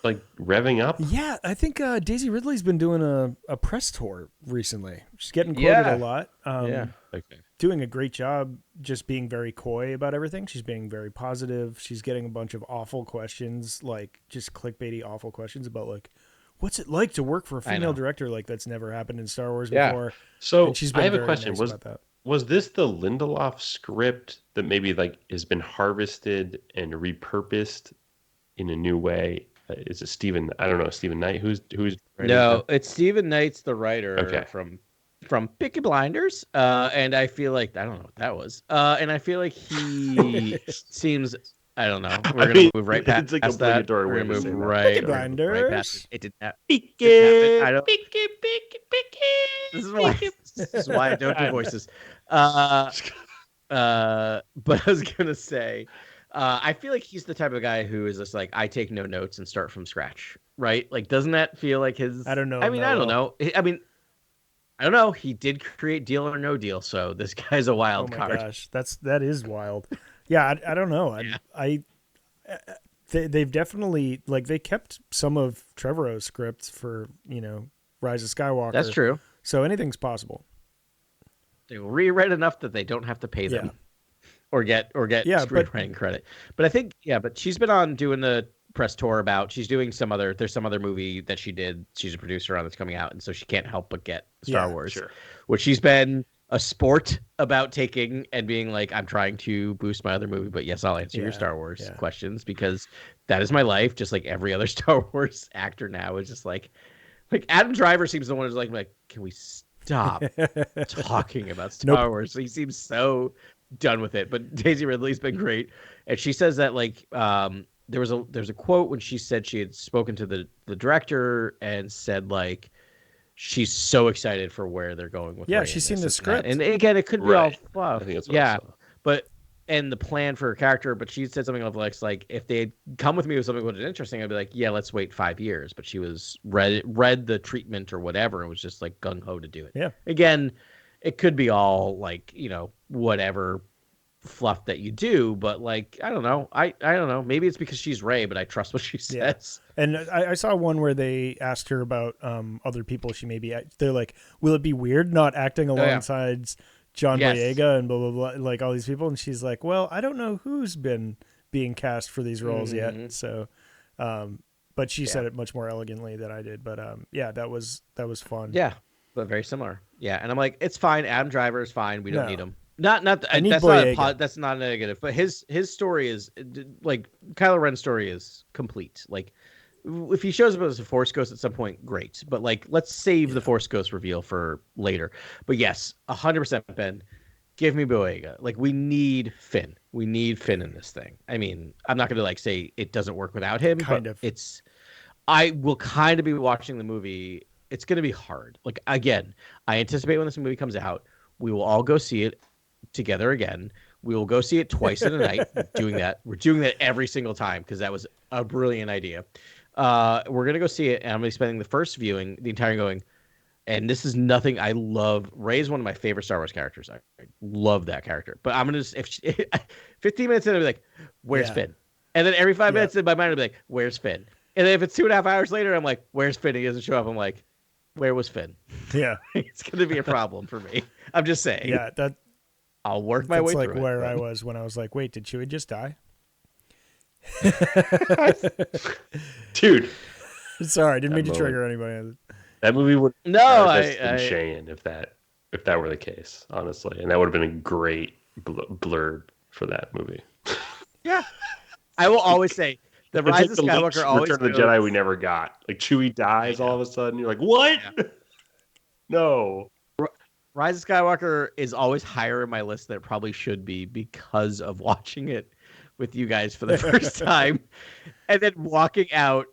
Speaker 2: like revving up.
Speaker 1: Yeah, I think Daisy Ridley's been doing a press tour recently. She's getting quoted a lot.
Speaker 2: Okay.
Speaker 1: Doing a great job just being very coy about everything. She's being very positive. She's getting a bunch of awful questions, like just clickbaity awful questions about like, what's it like to work for a female director? Like that's never happened in Star Wars before.
Speaker 2: So
Speaker 1: and she's been
Speaker 2: I have a
Speaker 1: very
Speaker 2: question.
Speaker 1: nice about that.
Speaker 2: Was this the Lindelof script that maybe like has been harvested and repurposed in a new way? Is it Stephen? I don't know. Stephen Knight. Who's
Speaker 3: No, it's Stephen Knight's the writer
Speaker 2: Okay.
Speaker 3: from Peaky Blinders, and I feel like I don't know what that was, and I feel like he seems. I don't know. We're gonna move right past
Speaker 2: it's like
Speaker 3: that.
Speaker 2: obligatory
Speaker 3: We're
Speaker 2: way
Speaker 3: gonna
Speaker 2: to
Speaker 3: move
Speaker 2: say that.
Speaker 3: right,
Speaker 1: Peaky
Speaker 3: we're gonna move right past
Speaker 1: Blinders.
Speaker 3: it. It did not.
Speaker 2: Picky,
Speaker 3: I don't-
Speaker 2: picky.
Speaker 3: This is why I don't do voices. But I was gonna say, I feel like he's the type of guy who is just like, I take no notes and start from scratch, right? Like, doesn't that feel like his?
Speaker 1: I don't know.
Speaker 3: I mean, I don't know. I don't know. He did create Deal or No Deal, so this guy's a wild card.
Speaker 1: Oh my gosh, that is wild. Yeah, I don't know. They've definitely like they kept some of Trevorrow's scripts for Rise of Skywalker.
Speaker 3: That's true.
Speaker 1: So anything's possible.
Speaker 3: They reread enough that they don't have to pay them, or get screenwriting credit. But I think but she's been on doing the press tour about there's some other movie that she did. She's a producer on that's coming out, and so she can't help but get Star Wars, which she's been a sport about taking and being like, I'm trying to boost my other movie, but yes, I'll answer your Star Wars questions because that is my life. Just like every other Star Wars actor now is just like Adam Driver seems the one who's like, can we stop talking about Star Wars? He seems so done with it. But Daisy Ridley's been great, and she says that there's a quote when she said she had spoken to the director and said like she's so excited for where they're going with Rey
Speaker 1: she's seen the script,
Speaker 3: and again it could be all fluff.
Speaker 2: I think that's what I saw.
Speaker 3: But and the plan for her character, but she said something of like if they had come with me with something that was interesting, I'd be like, yeah, let's wait 5 years. But she was read the treatment or whatever and was just like gung ho to do it.
Speaker 1: Yeah.
Speaker 3: Again, it could be all like whatever fluff that you do, but like I don't know. I don't know. Maybe it's because she's Rey, but I trust what she says.
Speaker 1: And I saw one where they asked her about other people she may be. They're like, will it be weird not acting alongside John Boyega and blah blah blah, like all these people? And she's like, well, I don't know who's been being cast for these roles yet. So, but she said it much more elegantly than I did. But that was fun.
Speaker 3: Yeah, but very similar. Yeah, and I'm like, it's fine. Adam Driver is fine. We don't need him. Not
Speaker 1: I need
Speaker 3: that's
Speaker 1: Boyega.
Speaker 3: not that's not negative, but his story is like Kylo Ren's story is complete. Like if he shows up as a Force Ghost at some point, great. But like let's save the Force Ghost reveal for later. But yes, 100% Ben, give me Boyega. Like we need Finn. We need Finn in this thing. I mean, I'm not gonna like say it doesn't work without him, I will kind of be watching the movie. It's gonna be hard. Like again, I anticipate when this movie comes out, we will all go see it together again. We will go see it twice in a night. We're doing that every single time because that was a brilliant idea. We're gonna go see it, and I'm gonna be spending the first viewing the entire going. And this is nothing. I love Rey is one of my favorite Star Wars characters. I love that character. But I'm gonna just 15 minutes in, I'll be like, "Where's Finn?" And then every 5 minutes in my mind, I'll be like, "Where's Finn?" And then if it's 2.5 hours later, I'm like, "Where's Finn?" He doesn't show up. I'm like, "Where was Finn?"
Speaker 1: Yeah,
Speaker 3: It's gonna be a problem for me. I'm just saying.
Speaker 1: Yeah,
Speaker 3: I'll work my way through it.
Speaker 1: That's like where I was when I was like, "Wait, did Chewie just die?"
Speaker 2: Dude,
Speaker 1: sorry, I didn't mean to trigger anybody.
Speaker 2: That movie would
Speaker 3: been
Speaker 2: Cheyenne if that were the case, honestly, and that would have been a great blurb for that movie.
Speaker 3: Yeah, I will always say the Rise of Skywalker always
Speaker 2: Return of the Jedi we never got. Like Chewie dies all of a sudden, you're like, what? Yeah. No.
Speaker 3: Rise of Skywalker is always higher in my list than it probably should be because of watching it with you guys for the first time, and then walking out.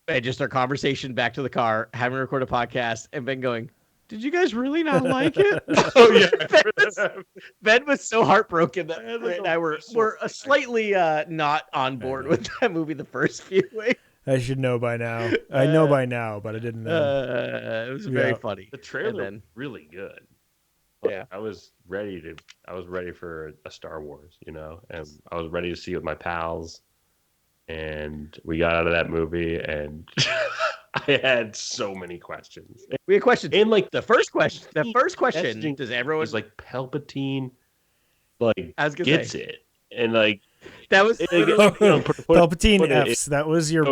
Speaker 3: And just our conversation back to the car, having recorded a podcast, and Ben going, "Did you guys really not like it?"
Speaker 2: Oh yeah,
Speaker 3: Ben was so heartbroken that Brett and I were slightly not on board with that movie the first viewing.
Speaker 1: I should know by now. I know by now, but I didn't know.
Speaker 3: It was very funny.
Speaker 2: The trailer was really good.
Speaker 3: Yeah,
Speaker 2: I was ready for a Star Wars, and I was ready to see it with my pals. And we got out of that movie, and I had so many questions.
Speaker 3: We had questions,
Speaker 2: and like
Speaker 3: the first question, does everyone
Speaker 2: is like Palpatine, gets it, and like
Speaker 3: that was
Speaker 1: Palpatine F's. That was your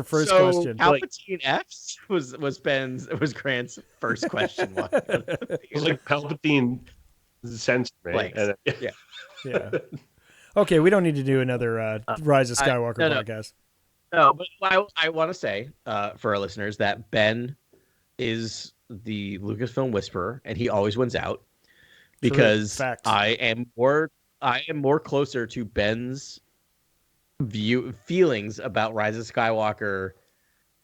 Speaker 1: first question.
Speaker 3: Palpatine F's was Grant's first question.
Speaker 2: It was like Palpatine censored me.
Speaker 1: Yeah. Okay, we don't need to do another Rise of Skywalker podcast.
Speaker 3: No, but I want to say for our listeners that Ben is the Lucasfilm whisperer, and he always wins out because I am more closer to Ben's feelings about Rise of Skywalker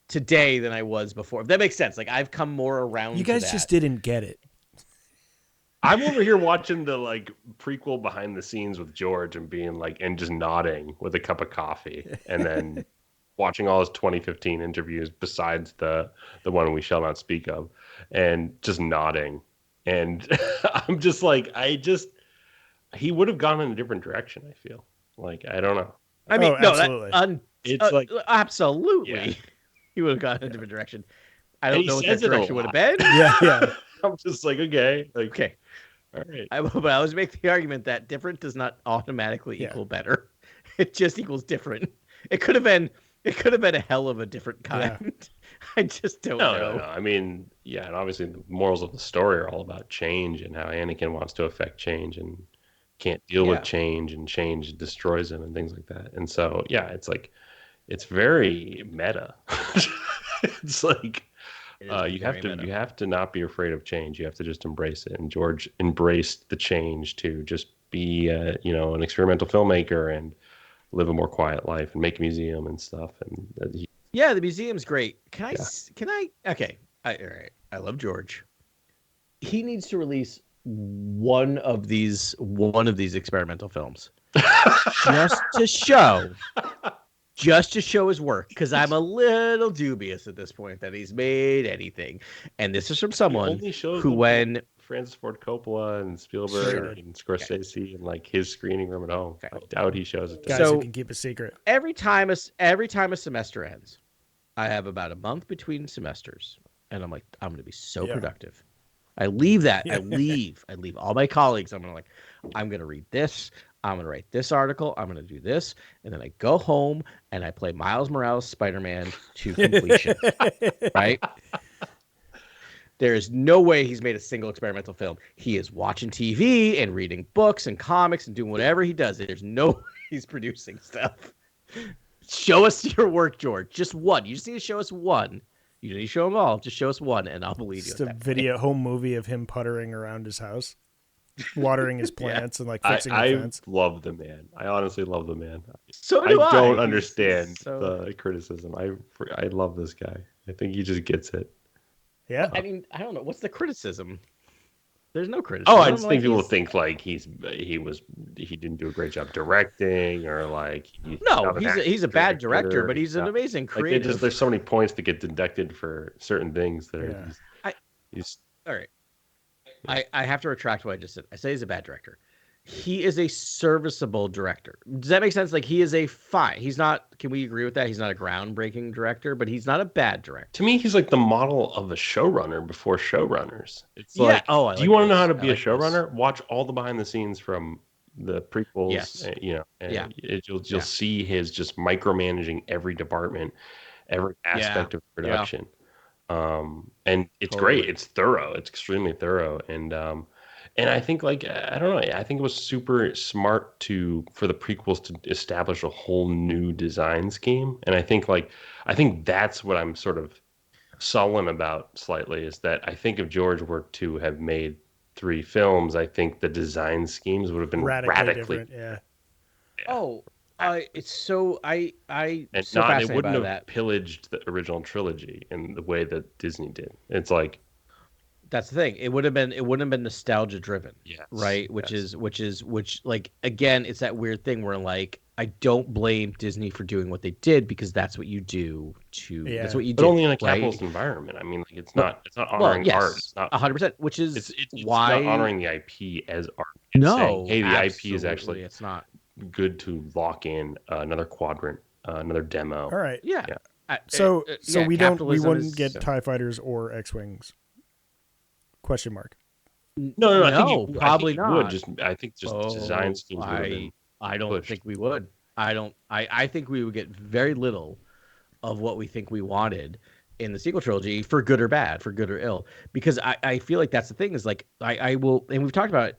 Speaker 3: today than I was before. If that makes sense. Like I've come more around.
Speaker 1: You guys just didn't get it.
Speaker 2: I'm over here watching the prequel behind the scenes with George and being and just nodding with a cup of coffee, and then watching all his 2015 interviews besides the one we shall not speak of, and just nodding. And I'm just he would have gone in a different direction. I feel I don't know.
Speaker 3: I mean,
Speaker 1: absolutely.
Speaker 3: It's absolutely. Yeah. He would have gone in a different direction. I don't know what that direction would have been.
Speaker 1: Yeah.
Speaker 2: I'm just okay.
Speaker 3: Okay.
Speaker 2: All right.
Speaker 3: But I always make the argument that different does not automatically equal better. It just equals different. It could have been a hell of a different kind. Yeah. I just don't know.
Speaker 2: No. I mean, yeah, and obviously the morals of the story are all about change and how Anakin wants to affect change and can't deal with change, and change destroys him and things like that. And so, yeah, it's very meta. It's you have to not be afraid of change. You have to just embrace it. And George embraced the change to just be an experimental filmmaker and live a more quiet life and make a museum and stuff. And
Speaker 3: the museum's great. Okay. All right. I love George. He needs to release one of these experimental films just to show his work, because I'm a little dubious at this point that he's made anything. And this is from someone who, when
Speaker 2: Francis Ford Coppola and Spielberg and Scorsese and his screening room at home, I doubt he shows it.
Speaker 1: Guys who can keep a secret.
Speaker 3: Every time a semester ends, I have about a month between semesters, and I'm going to be so productive. I leave that. I leave all my colleagues. I'm going to read this. I'm going to write this article. I'm going to do this. And then I go home and I play Miles Morales Spider-Man to completion. Right? There is no way he's made a single experimental film. He is watching TV and reading books and comics and doing whatever he does. There's no way he's producing stuff. Show us your work, George. Just one. You just need to show us one. You don't need to show them all. Just show us one, and I'll believe you.
Speaker 1: Just a home movie of him puttering around his house, watering his plants and fixing the fence.
Speaker 2: I love the man. I honestly love the man.
Speaker 3: So do I.
Speaker 2: I don't understand the criticism. I love this guy. I think he just gets it.
Speaker 1: Yeah.
Speaker 3: I mean, I don't know. What's the criticism? There's no criticism.
Speaker 2: Oh, I just think people think like he didn't do a great job directing, or like
Speaker 3: he's a bad director, but he's an amazing creative.
Speaker 2: Like there's so many points that get deducted for certain things that are.
Speaker 3: All right. I have to retract what I just said. I say he's a bad director. He is a serviceable director. Does that make sense? Like he is he's not, can we agree with that? He's not a groundbreaking director, but he's not a bad director.
Speaker 2: To me, he's like the model of a showrunner before showrunners. It's like, do you want to know how to be a showrunner? Watch all the behind the scenes from the prequels.
Speaker 3: Yes.
Speaker 2: You'll see his just micromanaging every department, every aspect of production. And it's great. It's thorough. It's extremely thorough. And I think like, I don't know, I think it was super smart for the prequels to establish a whole new design scheme. And I think that's what I'm sort of sullen about slightly, is that I think if George were to have made 3 films, I think the design schemes would have been radically
Speaker 1: different. Yeah.
Speaker 3: Oh, it's so it
Speaker 2: wouldn't have pillaged the original trilogy in the way that Disney did. It's like,
Speaker 3: that's the thing. It wouldn't have been nostalgia driven, right? Which like, again, it's that weird thing where like, I don't blame Disney for doing what they did, because that's what you do that's what you do.
Speaker 2: But only in a capitalist environment. I mean, like it's not honoring art. It's not
Speaker 3: 100%, which is
Speaker 2: it's why not honoring the IP as art.
Speaker 3: It's
Speaker 2: saying, hey, the IP is actually
Speaker 3: it's not
Speaker 2: good to lock in another quadrant, another demo.
Speaker 1: All right.
Speaker 3: Yeah.
Speaker 1: So we wouldn't get TIE fighters or X-Wings. Question mark.
Speaker 2: No,
Speaker 3: probably not.
Speaker 2: I think design schemes would have been
Speaker 3: I don't think we would. I think we would get very little of what we think we wanted in the sequel trilogy, for good or bad, for good or ill. Because I feel like that's the thing, is like I will, and we've talked about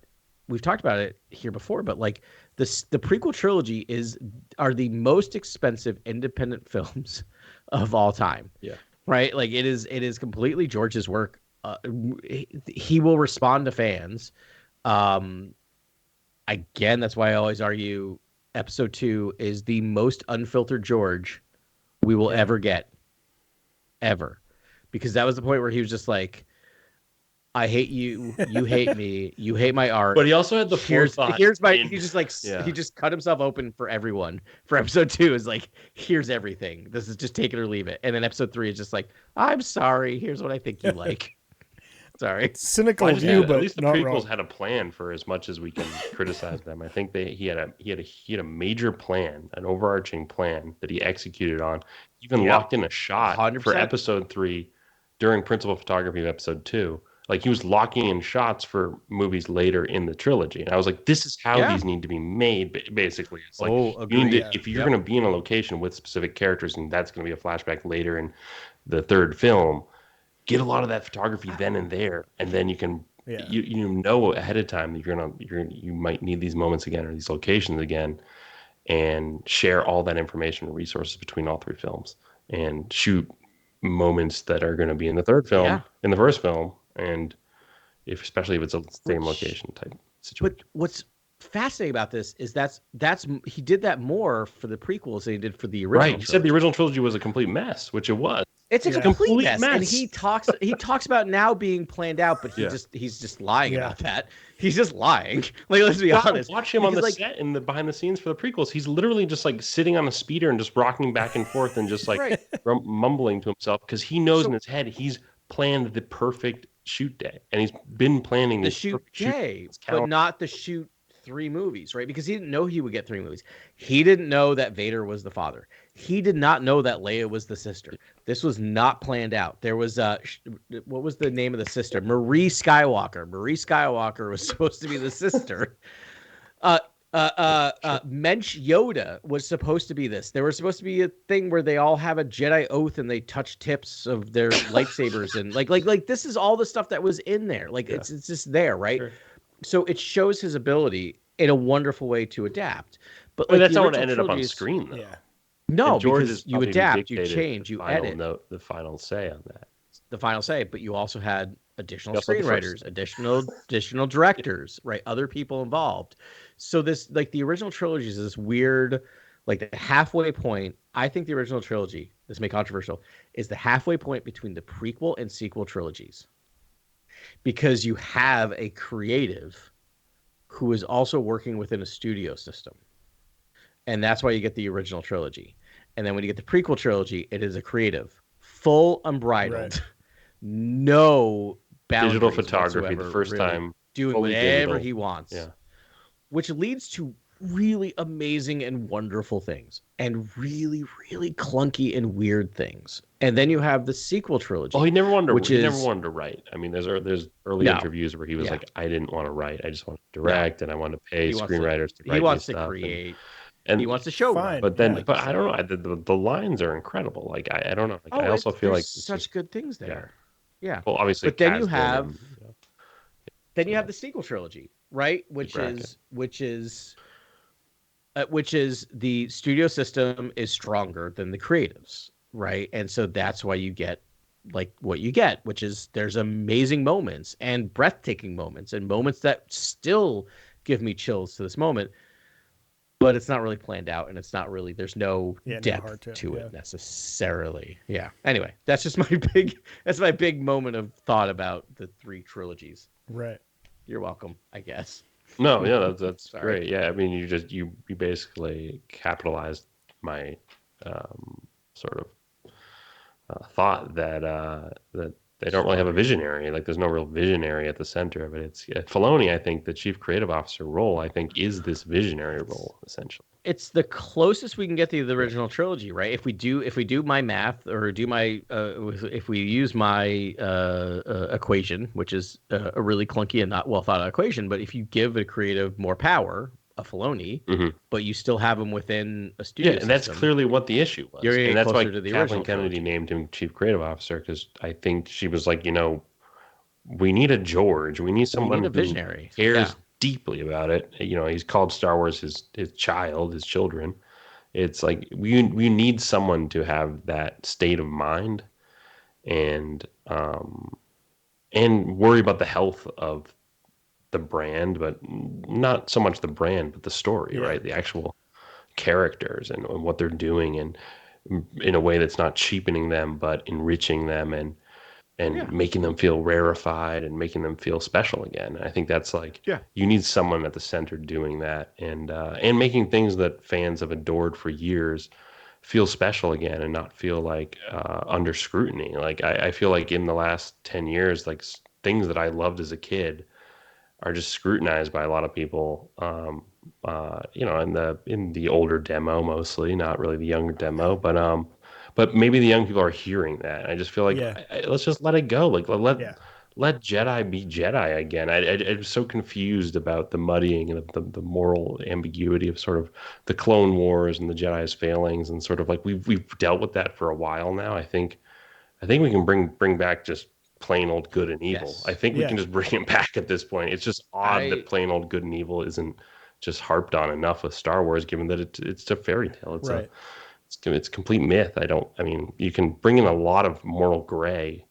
Speaker 3: it here before, but like the prequel trilogy are the most expensive independent films of all time.
Speaker 2: Yeah.
Speaker 3: Right? Like it is completely George's work. He will respond to fans. Again, that's why I always argue episode 2 is the most unfiltered George we will ever get, ever, because that was the point where he was just like, I hate you, you hate me, you hate my art.
Speaker 2: But he also had the forethought.
Speaker 3: He just cut himself open for everyone. For episode 2 is like, here's everything. This is just take it or leave it. And then episode 3 is just like, I'm sorry, here's what I think you like. Sorry.
Speaker 1: It's cynical view, but
Speaker 2: at least the
Speaker 1: not
Speaker 2: prequels
Speaker 1: wrong.
Speaker 2: had a plan, for as much as we can criticize them. I think he had a major plan, an overarching plan that he executed on. Even locked in a shot
Speaker 3: 100%.
Speaker 2: for episode 3 during principal photography of episode 2. Like he was locking in shots for movies later in the trilogy, and I was like, "This is how these need to be made." Basically, it's like if you're going to be in a location with specific characters, and that's going to be a flashback later in the 3rd film, get a lot of that photography then and there, and then you can you know ahead of time that you might need these moments again or these locations again, and share all that information and resources between all 3 films, and shoot moments that are going to be in the 3rd film, in the 1st film. And especially if it's a same location type situation.
Speaker 3: But what's fascinating about this is that's he did that more for the prequels than he did for the original.
Speaker 2: Right. He said the original trilogy was a complete mess, which it was.
Speaker 3: It's a complete mess. And he talks about now being planned out, but he's just lying about that. He's just lying. Like, let's be honest.
Speaker 2: Watch him on the set in the behind the scenes for the prequels. He's literally just like sitting on a speeder and just rocking back and forth and just like mumbling to himself, because he knows in his head he's planned the perfect shoot day, and he's been planning
Speaker 3: the shoot day, but not the shoot 3 movies, right? Because he didn't know he would get 3 movies. He didn't know that Vader was the father. He did not know that Leia was the sister. This was not planned out. There was what was the name of the sister? Marie Skywalker. Marie Skywalker was supposed to be the sister. Mensch Yoda was supposed to be this. There was supposed to be a thing where they all have a Jedi oath and they touch tips of their lightsabers, and like this is all the stuff that was in there. Like it's just there, right? Sure. So it shows his ability in a wonderful way to adapt. But like,
Speaker 2: that's not what ended up on screen, though.
Speaker 1: Yeah.
Speaker 3: No, because you adapt, you change, you edit.
Speaker 2: The final say on that.
Speaker 3: The final say, but you also had additional screenwriters, additional directors, right? Other people involved. So this, like, the original trilogy is this weird, like, the halfway point. I think the original trilogy, this may be controversial, is the halfway point between the prequel and sequel trilogies. because you have a creative who is also working within a studio system. And that's why you get the original trilogy. And then when you get the prequel trilogy, it is a creative, full unbridled,
Speaker 1: Right.
Speaker 3: no boundaries
Speaker 2: Digital photography, the
Speaker 3: whatsoever,
Speaker 2: first
Speaker 3: really
Speaker 2: time,
Speaker 3: doing
Speaker 2: fully
Speaker 3: whatever
Speaker 2: digital.
Speaker 3: he wants.
Speaker 2: Yeah.
Speaker 3: Which leads to really amazing and wonderful things and really, really clunky and weird things. And then you have the sequel trilogy.
Speaker 2: Well, he never wanted
Speaker 3: to
Speaker 2: write. I mean, there's early
Speaker 3: No.
Speaker 2: interviews where he was
Speaker 3: Yeah.
Speaker 2: like, I didn't want to write. I just want to direct, and I want to pay
Speaker 3: He wants to-
Speaker 2: screenwriters to write
Speaker 3: He
Speaker 2: me
Speaker 3: wants to
Speaker 2: stuff.
Speaker 3: create.
Speaker 2: And
Speaker 3: He wants to show
Speaker 1: Fine.
Speaker 3: run.
Speaker 2: but then,
Speaker 1: Yeah.
Speaker 2: but I don't know. The lines are incredible. Like I don't know. Like I also feel like
Speaker 3: there's such good things there. Yeah.
Speaker 2: well, obviously,
Speaker 3: But then you
Speaker 2: Kasdan
Speaker 3: have
Speaker 2: and,
Speaker 3: then you have the sequel trilogy, right? Which is the studio system is stronger than the creatives, right? And so that's why you get like what you get, which is there's amazing moments and breathtaking moments and moments that still give me chills to this moment. But it's not really planned out, and it's not really. There's no depth to it necessarily. Yeah. Anyway, that's just my big moment of thought about the 3 trilogies.
Speaker 1: Right.
Speaker 3: You're welcome, I guess.
Speaker 2: No, yeah, that's great. Yeah, I mean, you basically capitalized my sort of thought that they don't really have a visionary. Like, there's no real visionary at the center of it. It's Filoni. I think the chief creative officer role, I think, is this visionary role essentially.
Speaker 3: It's the closest we can get to the original trilogy, right? If we do my math or do my if we use my equation, which is a really clunky and not well thought out equation, but if you give a creative more power, a Filoni, but you still have him within a studio system,
Speaker 2: and that's clearly what the issue was.
Speaker 3: You're
Speaker 2: and that's why
Speaker 3: to the
Speaker 2: Kathleen Kennedy named him chief creative officer, because I think she was like, we need a George. We need someone
Speaker 3: a visionary
Speaker 2: who cares deeply about it. He's called Star Wars his child, his children. It's like we need someone to have that state of mind and worry about the health of the brand, but not so much the brand, but the story, right? The actual characters and what they're doing, and in a way that's not cheapening them, but enriching them and making them feel rarefied and making them feel special again. I think that's you need someone at the center doing that and making things that fans have adored for years feel special again and not feel like under scrutiny. Like I feel like in the last 10 years, like things that I loved as a kid are just scrutinized by a lot of people, in the older demo mostly, not really the younger demo, but maybe the young people are hearing that. I just feel like let's just let it go. Like let Jedi be Jedi again. I'm so confused about the muddying and the moral ambiguity of sort of the Clone Wars and the Jedi's failings, and sort of like we've dealt with that for a while now. I think we can bring back just plain old good and evil. I think we can just bring it back at this point. It's just odd that plain old good and evil isn't just harped on enough with Star Wars, given that it's a fairy tale. It's complete myth. You can bring in a lot of moral gray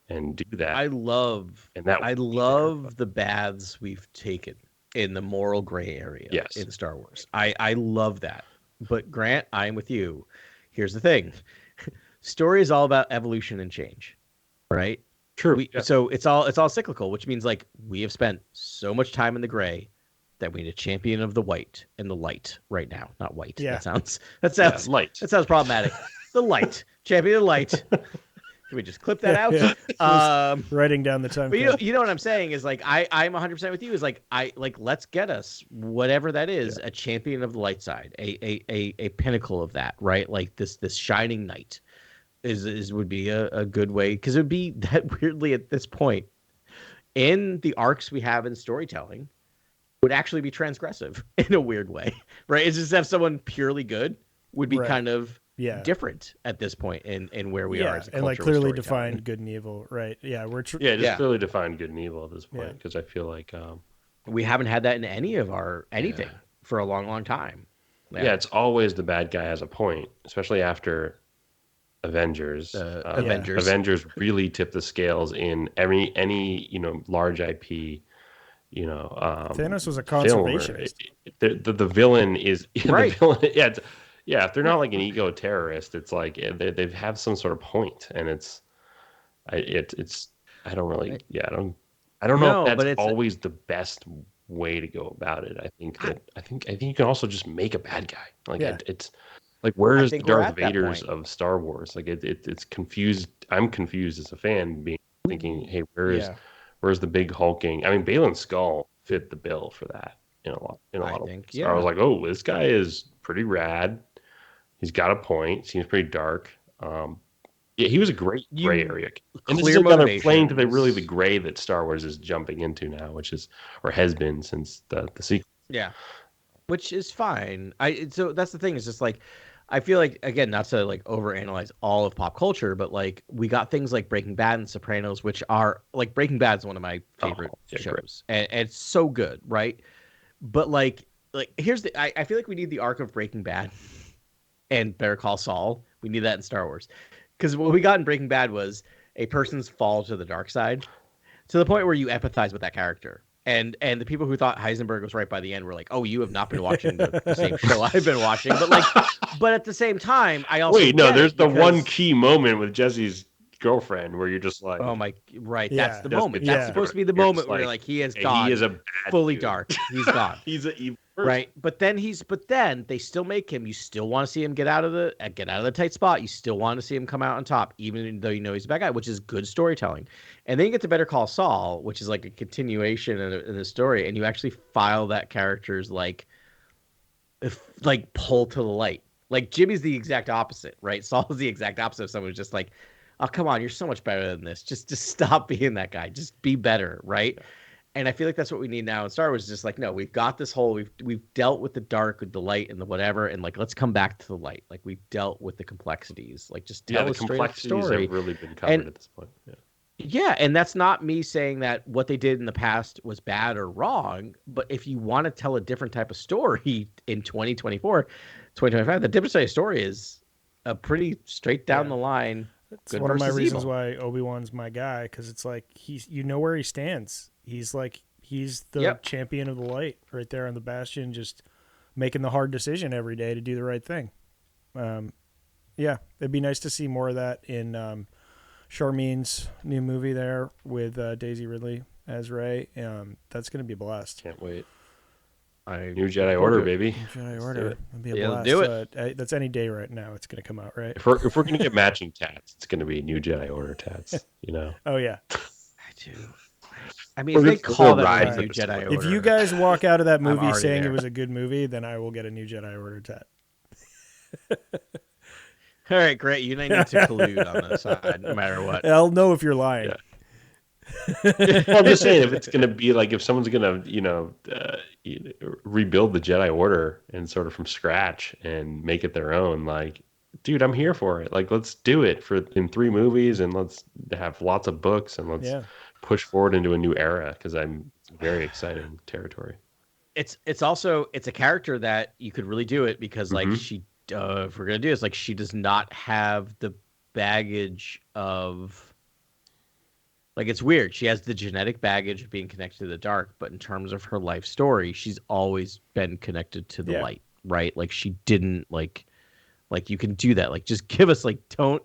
Speaker 2: and do that.
Speaker 3: I love the baths we've taken in the moral gray area in Star Wars. I love that. But Grant, I'm with you. Here's the thing. Story is all about evolution and change, right?
Speaker 2: True.
Speaker 3: So it's all cyclical, which means like we have spent so much time in the gray that we need a champion of the white and the light right now. Not white.
Speaker 1: Yeah.
Speaker 3: That sounds
Speaker 2: light.
Speaker 3: That sounds problematic. The light. Champion of the light. Can we just clip that out?
Speaker 1: Writing down the time.
Speaker 3: But you know what I'm saying is like I'm 100% with you. Is like let's get us whatever that is, a champion of the light side, a pinnacle of that, right? Like this shining knight would be a good way, because it would be that weirdly at this point in the arcs we have in storytelling would actually be transgressive in a weird way, right? It's just have someone purely good would be kind of different at this point in where we are as a culture,
Speaker 1: and like clearly defined good and evil, right? Yeah,
Speaker 2: clearly defined good and evil at this point, because I feel like
Speaker 3: we haven't had that in any of our anything for a long time.
Speaker 2: It's always the bad guy has a point, especially after Avengers. Avengers really tip the scales in any large IP.
Speaker 1: Thanos was a conservationist.
Speaker 2: The villain is right. The villain, if they're not like an ego terrorist, it's like they have some sort of point, and I don't really, I don't know
Speaker 3: No,
Speaker 2: if
Speaker 3: but
Speaker 2: that's
Speaker 3: it's
Speaker 2: always the best way to go about it. I think you can also just make a bad guy. Like it's like,
Speaker 3: I
Speaker 2: where's the
Speaker 3: think we're
Speaker 2: Darth
Speaker 3: at that
Speaker 2: Vaders
Speaker 3: point.
Speaker 2: of Star Wars? Like it's confused. I'm confused as a fan, thinking, hey,
Speaker 3: Yeah,
Speaker 2: where's the big hulking? I mean, Balin's skull fit the bill for that in a
Speaker 3: I
Speaker 2: lot of
Speaker 3: think
Speaker 2: ways. I was
Speaker 3: yeah.
Speaker 2: like, oh, this guy is pretty rad. He's got a point. Seems pretty dark. Yeah, he was a great gray
Speaker 3: You
Speaker 2: area. And this is
Speaker 3: clear
Speaker 2: another playing to the
Speaker 3: motivations.
Speaker 2: gray that Star Wars is jumping into now, which is or has been since the sequel.
Speaker 3: Yeah, which is fine. So that's the thing. It's just like I feel like, again, not to like overanalyze all of pop culture, but like we got things like Breaking Bad and Sopranos, which are like Breaking Bad is one of my favorite
Speaker 2: Great.
Speaker 3: shows, and it's so good, right? But like here's I feel like we need the arc of Breaking Bad and Better Call Saul. We need that in Star Wars, because what we got in Breaking Bad was a person's fall to the dark side to the point where you empathize with that character. And the people who thought Heisenberg was right by the end were like, "Oh, you have not been watching the same show I've been watching." But at the same time, I also
Speaker 2: Wait, no,
Speaker 3: get
Speaker 2: there's
Speaker 3: it
Speaker 2: the one
Speaker 3: because
Speaker 2: key moment with Jesse's girlfriend where you're just like,
Speaker 3: oh my, right, that's
Speaker 1: Yeah.
Speaker 3: the
Speaker 2: just
Speaker 3: moment.
Speaker 2: gets
Speaker 3: That's
Speaker 1: Yeah.
Speaker 3: supposed to be the
Speaker 2: you're just
Speaker 3: moment where you're like, he has
Speaker 2: hey, he
Speaker 3: gone
Speaker 2: is a bad
Speaker 3: fully
Speaker 2: dude.
Speaker 3: dark. He's gone.
Speaker 2: He's an evil person.
Speaker 3: Right, but then they still make him. You still want to see him get out of the tight spot. You still want to see him come out on top, even though you know he's a bad guy, which is good storytelling. And then you get to Better Call Saul, which is like a continuation in the story, and you actually file that character's like pull to the light. Like Jimmy's the exact opposite, right? Saul's the exact opposite of someone who's just like, oh come on, you're so much better than this. Just stop being that guy. Just be better, right? And I feel like that's what we need now in Star Wars. Is just like, no, we've got this whole, we've dealt with the dark, with the light, and the whatever, and like let's come back to the light. Like we've dealt with the complexities. Like just tell
Speaker 2: the
Speaker 3: a straight up
Speaker 2: complexities
Speaker 3: story.
Speaker 2: have really been covered
Speaker 3: And
Speaker 2: at this point. Yeah.
Speaker 3: yeah, and that's not me saying that what they did in the past was bad or wrong. But if you want to tell a different type of story in 2024, 2025, the different type of story is a pretty straight down the line.
Speaker 1: It's one of my reasons why Obi-Wan's my guy, because it's like you know where he stands. He's the champion of the light right there on the bastion, just making the hard decision every day to do the right thing. Yeah, it'd be nice to see more of that in Charmin's new movie there with Daisy Ridley as Rey. That's going to be a blast.
Speaker 2: Can't wait. New Jedi Order, baby.
Speaker 1: New Jedi Order. It'll be a blast.
Speaker 3: Do it.
Speaker 1: That's any day right now. It's going to come out, right?
Speaker 2: If we're gonna get matching tats, it's gonna be New Jedi Order tats. You know.
Speaker 1: Oh yeah.
Speaker 3: I do. I mean, if they call that New Jedi Order.
Speaker 1: If you guys walk out of that movie saying it was a good movie, then I will get a New Jedi Order tat.
Speaker 3: All right, great. You and I need to collude on this side, no matter what.
Speaker 1: I'll know if you're lying.
Speaker 2: Yeah. Well, I'm just saying, if it's going to be like, if someone's going to, rebuild the Jedi Order and sort of from scratch and make it their own, like, dude, I'm here for it. Like, let's do it in 3 movies and let's have lots of books and let's push forward into a new era, because I'm very exciting territory.
Speaker 3: It's a character that you could really do it because like she, if we're gonna do this, like she does not have the baggage of. Like, it's weird. She has the genetic baggage of being connected to the dark, but in terms of her life story, she's always been connected to the light, right? Like, she didn't, like you can do that. Like, just give us, like, don't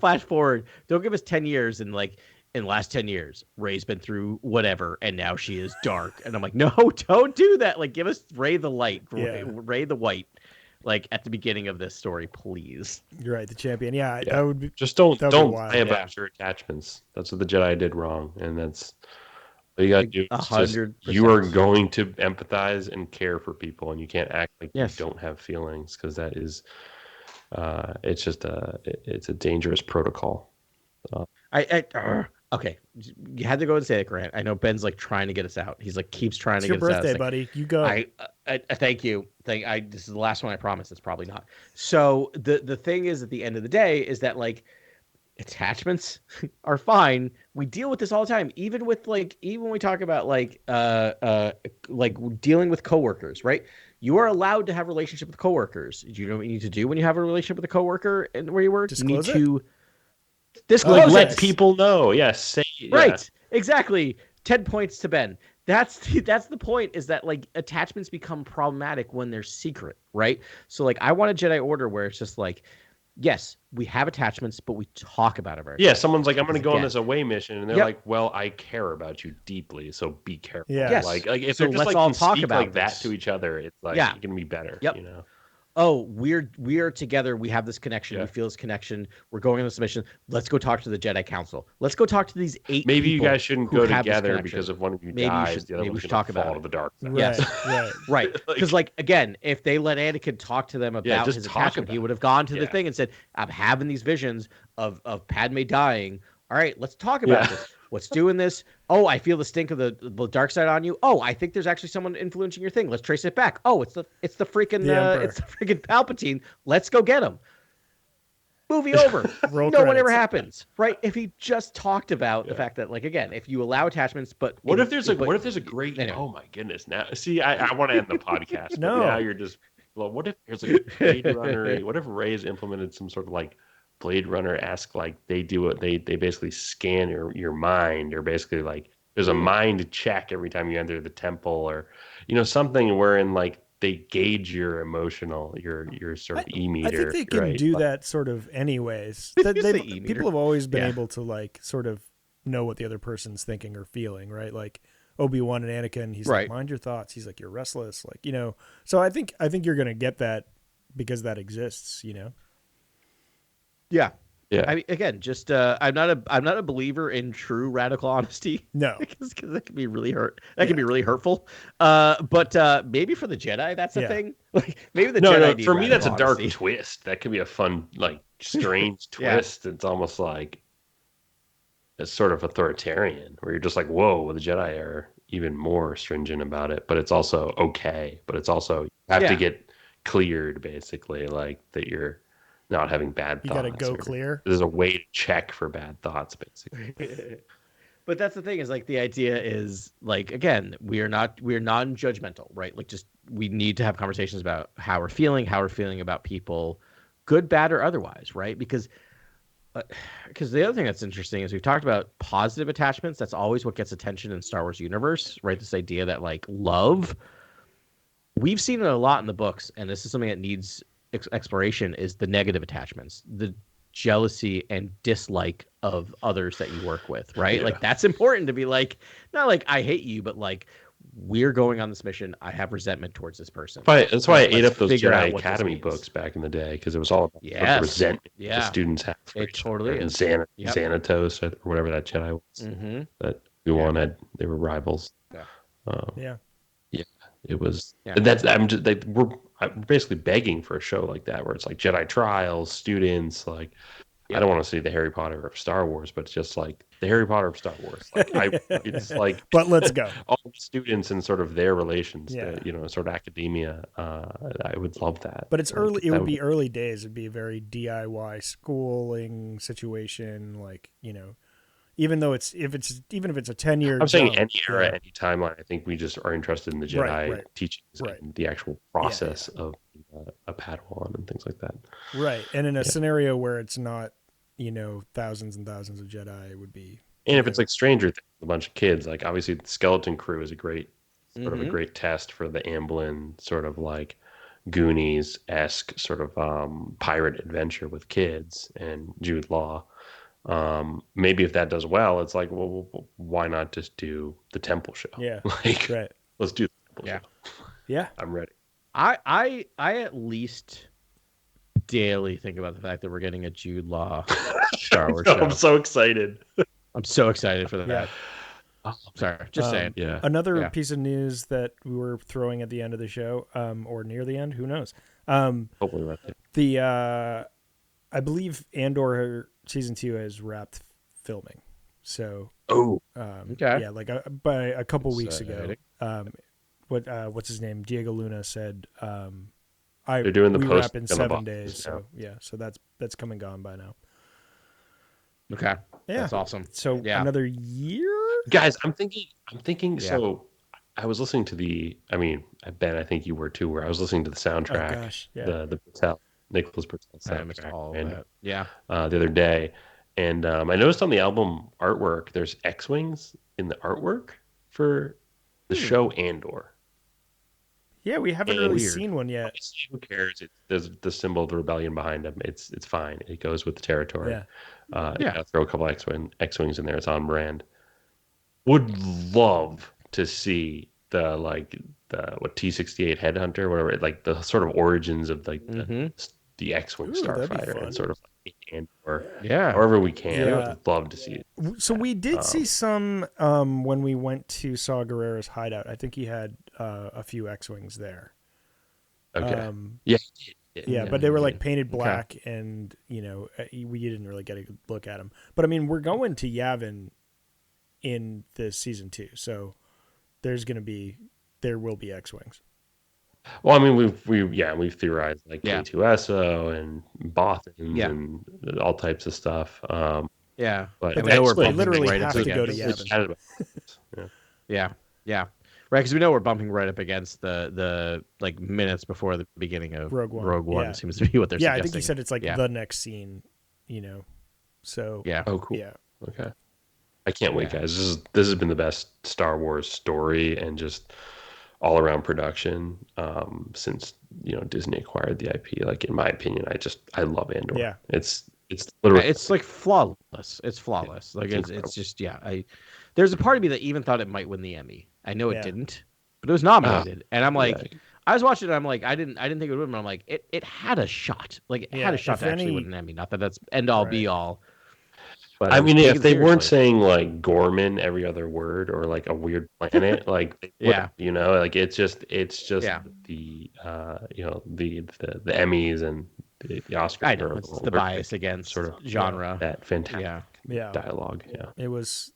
Speaker 3: flash forward. Don't give us 10 years and, like, in the last 10 years, Rey's been through whatever, and now she is dark. And I'm like, no, don't do that. Like, give us Rey the light, Rey the white. Like at the beginning of this story, please.
Speaker 1: You're right, the champion. Yeah, that would be.
Speaker 2: Just don't lie about your attachments. That's what the Jedi did wrong, and that's what you got to do.
Speaker 3: 100%.
Speaker 2: You are going to empathize and care for people, and you can't act like you don't have feelings, because that is, it's just it's a dangerous protocol.
Speaker 3: Okay, you had to go and say it, Grant. I know Ben's like trying to get us out. He's like keeps trying to get us out.
Speaker 1: It's your birthday, buddy. You go.
Speaker 3: I thank you. This is the last one. I promise. It's probably not. So the thing is, at the end of the day, is that like attachments are fine. We deal with this all the time, even when we talk about like dealing with coworkers, right? You are allowed to have a relationship with coworkers. Do you know what you need to do when you have a relationship with a coworker and where you work?
Speaker 1: Disclose
Speaker 3: you need to
Speaker 2: let people know. Yes,
Speaker 3: right. Exactly. 10 points to Ben. That's the point, is that like attachments become problematic when they're secret, right? So like I want a Jedi Order where it's just like yes, we have attachments, but we talk about it.
Speaker 2: Yeah, someone's like, I'm going to go on this away mission, and they're like, well, I care about you deeply, so be careful.
Speaker 1: Yeah.
Speaker 3: Yes.
Speaker 2: Like if
Speaker 3: so
Speaker 2: they're just
Speaker 3: let's
Speaker 2: like
Speaker 3: all
Speaker 2: can
Speaker 3: talk
Speaker 2: speak
Speaker 3: about
Speaker 2: like
Speaker 3: this.
Speaker 2: that to each other, it's like
Speaker 3: Yeah.
Speaker 2: it can be better.
Speaker 3: Yep.
Speaker 2: You know.
Speaker 3: Oh, we are together. We have this connection. We feel this connection. We're going on this mission. Let's go talk to the Jedi Council. Let's go talk to these 8
Speaker 2: Maybe
Speaker 3: people
Speaker 2: you guys shouldn't go together because if one of you dies, the other one's going to fall to the dark side.
Speaker 3: Yes. Right. Because again, if they let Anakin talk to them about his attachment, he would have gone to the thing and said, I'm having these visions of Padme dying. All right, let's talk about this. What's doing this? Oh, I feel the stink of the dark side on you. Oh, I think there's actually someone influencing your thing. Let's trace it back. Oh, it's the freaking Palpatine. Let's go get him. Movie over. No one ever happens, right? If he just talked about the fact that, again, if you allow attachments, but
Speaker 2: what if there's a great? Anyway. Oh my goodness! Now, see, I want to end the podcast.
Speaker 1: No,
Speaker 2: now you're just. Well, what if there's a Blade Runner? What if Rey's implemented some sort of Blade Runner-esque, they do it. They basically scan your mind, or basically there's a mind check every time you enter the temple, or something wherein they gauge your emotional, your sort of e-meter.
Speaker 1: I think they can do that sort of anyways. People have always been able to sort of know what the other person's thinking or feeling, right? Like Obi-Wan and Anakin, he's like, mind your thoughts. He's like, you're restless, So I think you're gonna get that because that exists,
Speaker 3: Yeah.
Speaker 2: Yeah.
Speaker 3: I mean, again, just I'm not a believer in true radical honesty.
Speaker 1: No,
Speaker 3: because that can be really can be really hurtful. But maybe for the Jedi, that's a thing. Maybe the Jedi.
Speaker 2: No, for me, that's a dark twist. That could be a fun, strange twist. It's almost like it's sort of authoritarian, where you're just like, whoa, the Jedi are even more stringent about it. But it's also okay. But it's also you have to get cleared, basically, that you're not having bad thoughts.
Speaker 1: You got to go clear.
Speaker 2: There's a way to check for bad thoughts, basically.
Speaker 3: But that's the thing is the idea is again, we're non-judgmental, right? We need to have conversations about how we're feeling about people, good, bad, or otherwise, right? Because the other thing that's interesting is we've talked about positive attachments. That's always what gets attention in Star Wars universe, right? This idea that love, we've seen it a lot in the books, and this is something that needs exploration, is the negative attachments, the jealousy and dislike of others that you work with, right? That's important to be not I hate you, but we're going on this mission. I have resentment towards this person.
Speaker 2: That's why I ate up those Jedi Academy books back in the day, because it was all about the resentment the students have.
Speaker 3: It totally is.
Speaker 2: Xanatos, or whatever that Jedi was. That Obi-Wan had. They were rivals.
Speaker 1: Yeah.
Speaker 2: It was. That's. We're basically begging for a show like that, where it's Jedi trials, students. I don't want to see the Harry Potter of Star Wars, but it's just the Harry Potter of Star Wars. It's
Speaker 1: But let's go.
Speaker 2: All the students and sort of their relations. Sort of academia. I would love that.
Speaker 1: But it's early. It would be early days. It'd be a very DIY schooling situation. Even though even if it's a 10-year.
Speaker 2: I'm saying any era, any timeline. I think we just are interested in the Jedi teachings and the actual process of a Padawan and things like that.
Speaker 1: Right, and in a scenario where it's not, thousands and thousands of Jedi, it would be.
Speaker 2: And if it's Stranger Things, a bunch of kids, obviously the Skeleton Crew is a great sort of a great test for the Amblin sort of Goonies-esque sort of pirate adventure with kids and Jude Law. Maybe if that does well, it's well, why not just do the Temple show?
Speaker 1: Yeah,
Speaker 2: let's do the Temple show.
Speaker 1: Yeah,
Speaker 2: I'm ready.
Speaker 3: I at least daily think about the fact that we're getting a Jude Law Star Wars show.
Speaker 2: I'm so excited.
Speaker 3: I'm so excited for that. Oh, sorry, just saying.
Speaker 2: Yeah.
Speaker 1: Another piece of news that we were throwing at the end of the show, or near the end, who knows?
Speaker 2: Hopefully right there.
Speaker 1: I believe Andor season 2 has wrapped filming. So
Speaker 3: okay.
Speaker 1: Yeah, by a couple weeks ago. What's his name? Diego Luna said
Speaker 2: they're doing the
Speaker 1: we
Speaker 2: post
Speaker 1: wrap in 7 days. So so that's come and gone by now.
Speaker 3: Okay.
Speaker 1: Yeah.
Speaker 3: That's awesome.
Speaker 1: So another year?
Speaker 2: Guys, I'm thinking so I was listening to Ben, I think you were too, where I was listening to the soundtrack.
Speaker 1: Oh gosh. Yeah.
Speaker 2: The Patel, Nicholas Patel soundtrack.
Speaker 3: All that. Yeah.
Speaker 2: The other day. And I noticed on the album artwork there's X-Wings in the artwork for the show Andor.
Speaker 1: Yeah, we haven't really seen one yet.
Speaker 2: Who cares? There's the symbol of the rebellion behind him. It's fine. It goes with the territory.
Speaker 1: Yeah.
Speaker 2: Throw a couple X-wings in there. It's on brand. Would love to see the T-68 Headhunter, whatever, like the sort of origins of like the X-wing starfighter, and sort of like, or however we can. I would love to see it.
Speaker 1: So we did see some when we went to Saw Gerrera's hideout. I think he had a few X-wings there.
Speaker 2: Okay.
Speaker 1: Yeah, but they were like painted black, and we didn't really get a good look at them. But I mean, we're going to Yavin in the season 2, so there will be X-wings.
Speaker 2: Well, I mean, we've theorized like K2SO and Bothans and all types of stuff.
Speaker 1: But
Speaker 3: we know we're
Speaker 1: literally
Speaker 3: right
Speaker 1: have
Speaker 3: up
Speaker 1: to go to
Speaker 3: against.
Speaker 1: Yavin.
Speaker 3: Yeah. Right, because we know we're bumping right up against the like minutes before the beginning of Rogue One seems to be what they're suggesting.
Speaker 1: I think he said it's like the next scene, So
Speaker 2: Oh, cool.
Speaker 1: Yeah.
Speaker 2: Okay. I can't wait, guys. This has been the best Star Wars story and just all around production since Disney acquired the IP. Like, in my opinion, I love Andor.
Speaker 1: Yeah.
Speaker 2: It's literally
Speaker 3: it's like flawless. It's flawless. Like it's just there's a part of me that even thought it might win the Emmy. I know it didn't, but it was nominated, and I'm like, I was watching it. I'm like, I didn't think it would win, but I'm like, it had a shot. Like it had a shot to actually win an Emmy. Not that that's end all be all. But
Speaker 2: I mean, if they weren't saying like Gorman every other word or like a weird planet, like like it's just the the Emmys and the Oscars.
Speaker 3: I know it's the bias against
Speaker 2: sort of
Speaker 3: genre.
Speaker 2: That fantastic dialogue. Yeah,
Speaker 1: it was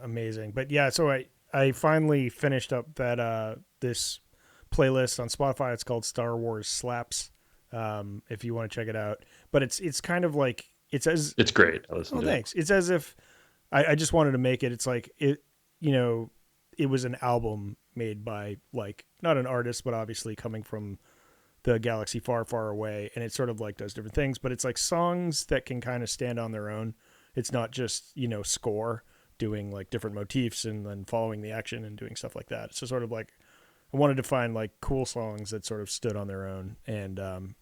Speaker 1: amazing. But so I finally finished up that this playlist on Spotify. It's called Star Wars Slaps. If you want to check it out, but it's kind of like.
Speaker 2: It's great.
Speaker 1: Thanks. It's as if I just wanted to make it. It's like it was an album made by like not an artist, but obviously coming from the galaxy far, far away, and it sort of like does different things. But it's like songs that can kind of stand on their own. It's not just score doing like different motifs and then following the action and doing stuff like that. So sort of like I wanted to find like cool songs that sort of stood on their own, and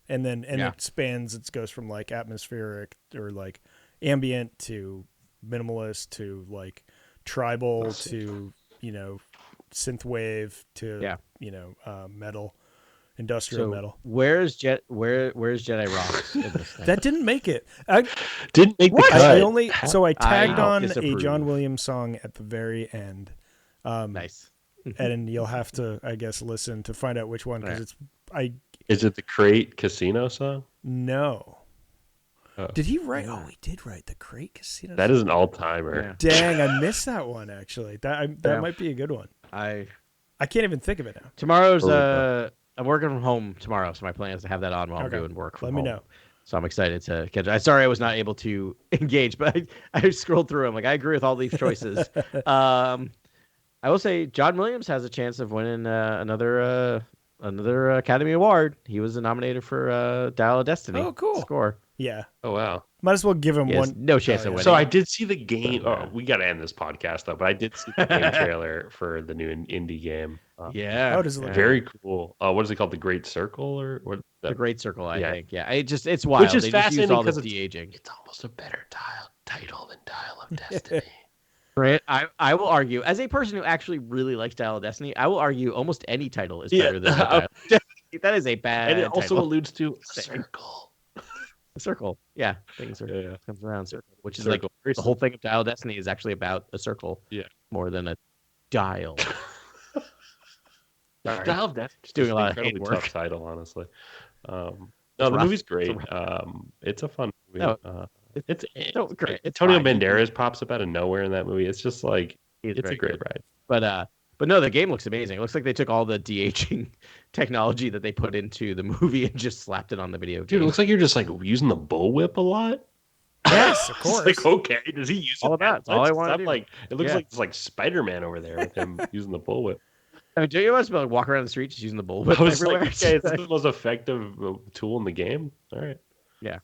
Speaker 1: it spans. It goes from like atmospheric or like ambient to minimalist to like tribal to synthwave to metal, industrial metal.
Speaker 3: Where's Jedi Rocks in this thing?
Speaker 1: That didn't make it.
Speaker 2: Didn't make the cut.
Speaker 1: I tagged on a John Williams song at the very end.
Speaker 3: Nice.
Speaker 1: And you'll have to, I guess, listen to find out which one because
Speaker 2: Is it the Crate Casino song?
Speaker 1: No. Did he write? Oh, he did write the Crate Casino.
Speaker 2: That is an all-timer.
Speaker 1: Yeah. Dang, I missed that one actually. That might be a good one. I can't even think of it now.
Speaker 3: Tomorrow's I'm working from home tomorrow, so my plan is to have that on while I'm doing work from home. Let me know. So I'm excited to catch it. I'm sorry I was not able to engage, but I scrolled through. I'm like, I agree with all these choices. I will say John Williams has a chance of winning another Academy Award. He was nominated for Dial of Destiny.
Speaker 1: Oh, cool.
Speaker 3: Score.
Speaker 1: Yeah.
Speaker 2: Oh, wow.
Speaker 1: Might as well give him one.
Speaker 3: No chance of winning.
Speaker 2: So I did see the game. Oh, we got to end this podcast, though. But I did see the game trailer for the new indie game.
Speaker 1: How does it look?
Speaker 2: Very cool. What is it called? The Great Circle? Or what?
Speaker 3: The Great Circle, I think. Yeah. It's wild.
Speaker 2: Which is fascinating because
Speaker 3: it's de-aging.
Speaker 2: It's almost a better title than Dial of Destiny.
Speaker 3: Right, I will argue, as a person who actually really likes Dial of Destiny, I will argue almost any title is better than Dial of Destiny. That is a bad
Speaker 2: and it also
Speaker 3: title.
Speaker 2: alludes to a circle.
Speaker 3: A circle, yeah. Things are comes around circle, which is like the whole thing of Dial of Destiny is actually about a circle, more than a dial.
Speaker 2: Dial of Destiny,
Speaker 3: just doing a lot of hate work.
Speaker 2: Tough title, honestly. No, the movie's great. It's a fun movie.
Speaker 3: No. It's great.
Speaker 2: Antonio Banderas pops up out of nowhere in that movie. It's just like it's a great ride.
Speaker 3: But no, the game looks amazing. It looks like they took all the de-aging technology that they put into the movie and just slapped it on the video game.
Speaker 2: Dude, it looks like you're just like using the bullwhip a lot.
Speaker 1: Yes, of course.
Speaker 2: Like, okay, does he use
Speaker 3: all of that? That's all I want to do.
Speaker 2: Like, it looks like it's like Spider-Man over there with him using the bullwhip.
Speaker 3: I mean, do you want to walk around the street just using the bullwhip everywhere?
Speaker 2: Like, okay, it's the most effective tool in the game. All right.
Speaker 3: Yeah.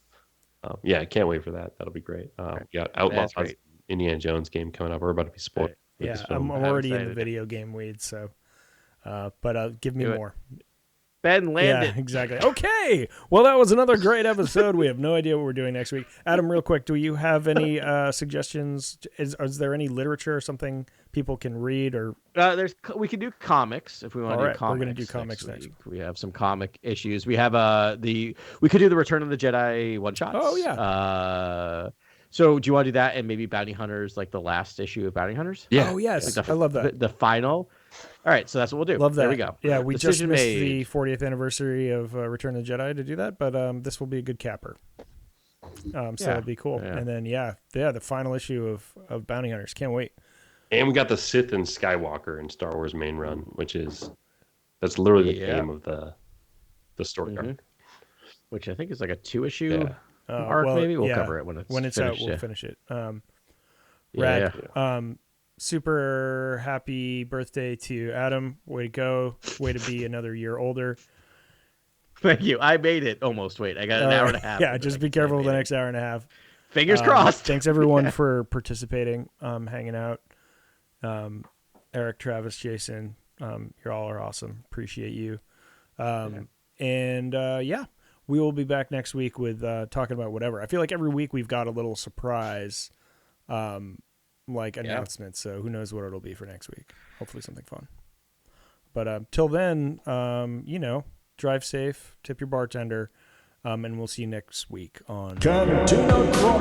Speaker 2: I can't wait for that. That'll be great. We got Outlaws, Indiana Jones game coming up. We're about to be spoiled.
Speaker 1: Yeah, I'm already in the video game weeds, so But give me more.
Speaker 3: Ben landed.
Speaker 1: Yeah, exactly. Okay. Well, that was another great episode. We have no idea what we're doing next week. Adam, real quick, do you have any suggestions? Is there any literature or something people can read? Or
Speaker 3: we can do comics if we want to do comics.
Speaker 1: We're going to do comics next week.
Speaker 3: We have some comic issues. We have we could do the Return of the Jedi one shots.
Speaker 1: Oh yeah.
Speaker 3: So do you want to do that and maybe Bounty Hunters, like the last issue of Bounty Hunters?
Speaker 1: Yeah. Oh yes. I love that.
Speaker 3: The final. All right, so that's what we'll do.
Speaker 1: Love that.
Speaker 3: There we go.
Speaker 1: Yeah, we just missed the 40th anniversary of Return of the Jedi to do that, but this will be a good capper. So it'll be cool. Yeah. And then the final issue of Bounty Hunters. Can't wait.
Speaker 2: And we got the Sith and Skywalker in Star Wars main run, that's literally the aim of the story arc.
Speaker 3: Which I think is like a 2-issue arc. Maybe we'll cover it when it's
Speaker 1: out. We'll finish it. Rad. Yeah. Super happy birthday to Adam. Way to go. Way to be another year older.
Speaker 3: Thank you. I made it almost. Wait, I got an hour and a half.
Speaker 1: Yeah, just be careful the next hour and a half.
Speaker 3: Fingers crossed.
Speaker 1: Thanks everyone for participating, hanging out. Eric, Travis, Jason, you all are awesome. Appreciate you. And we will be back next week with talking about whatever. I feel like every week we've got a little surprise announcement, so who knows what it'll be for next week. Hopefully something fun. But till then, drive safe, tip your bartender, and we'll see you next week on
Speaker 4: Cantina Chronicles.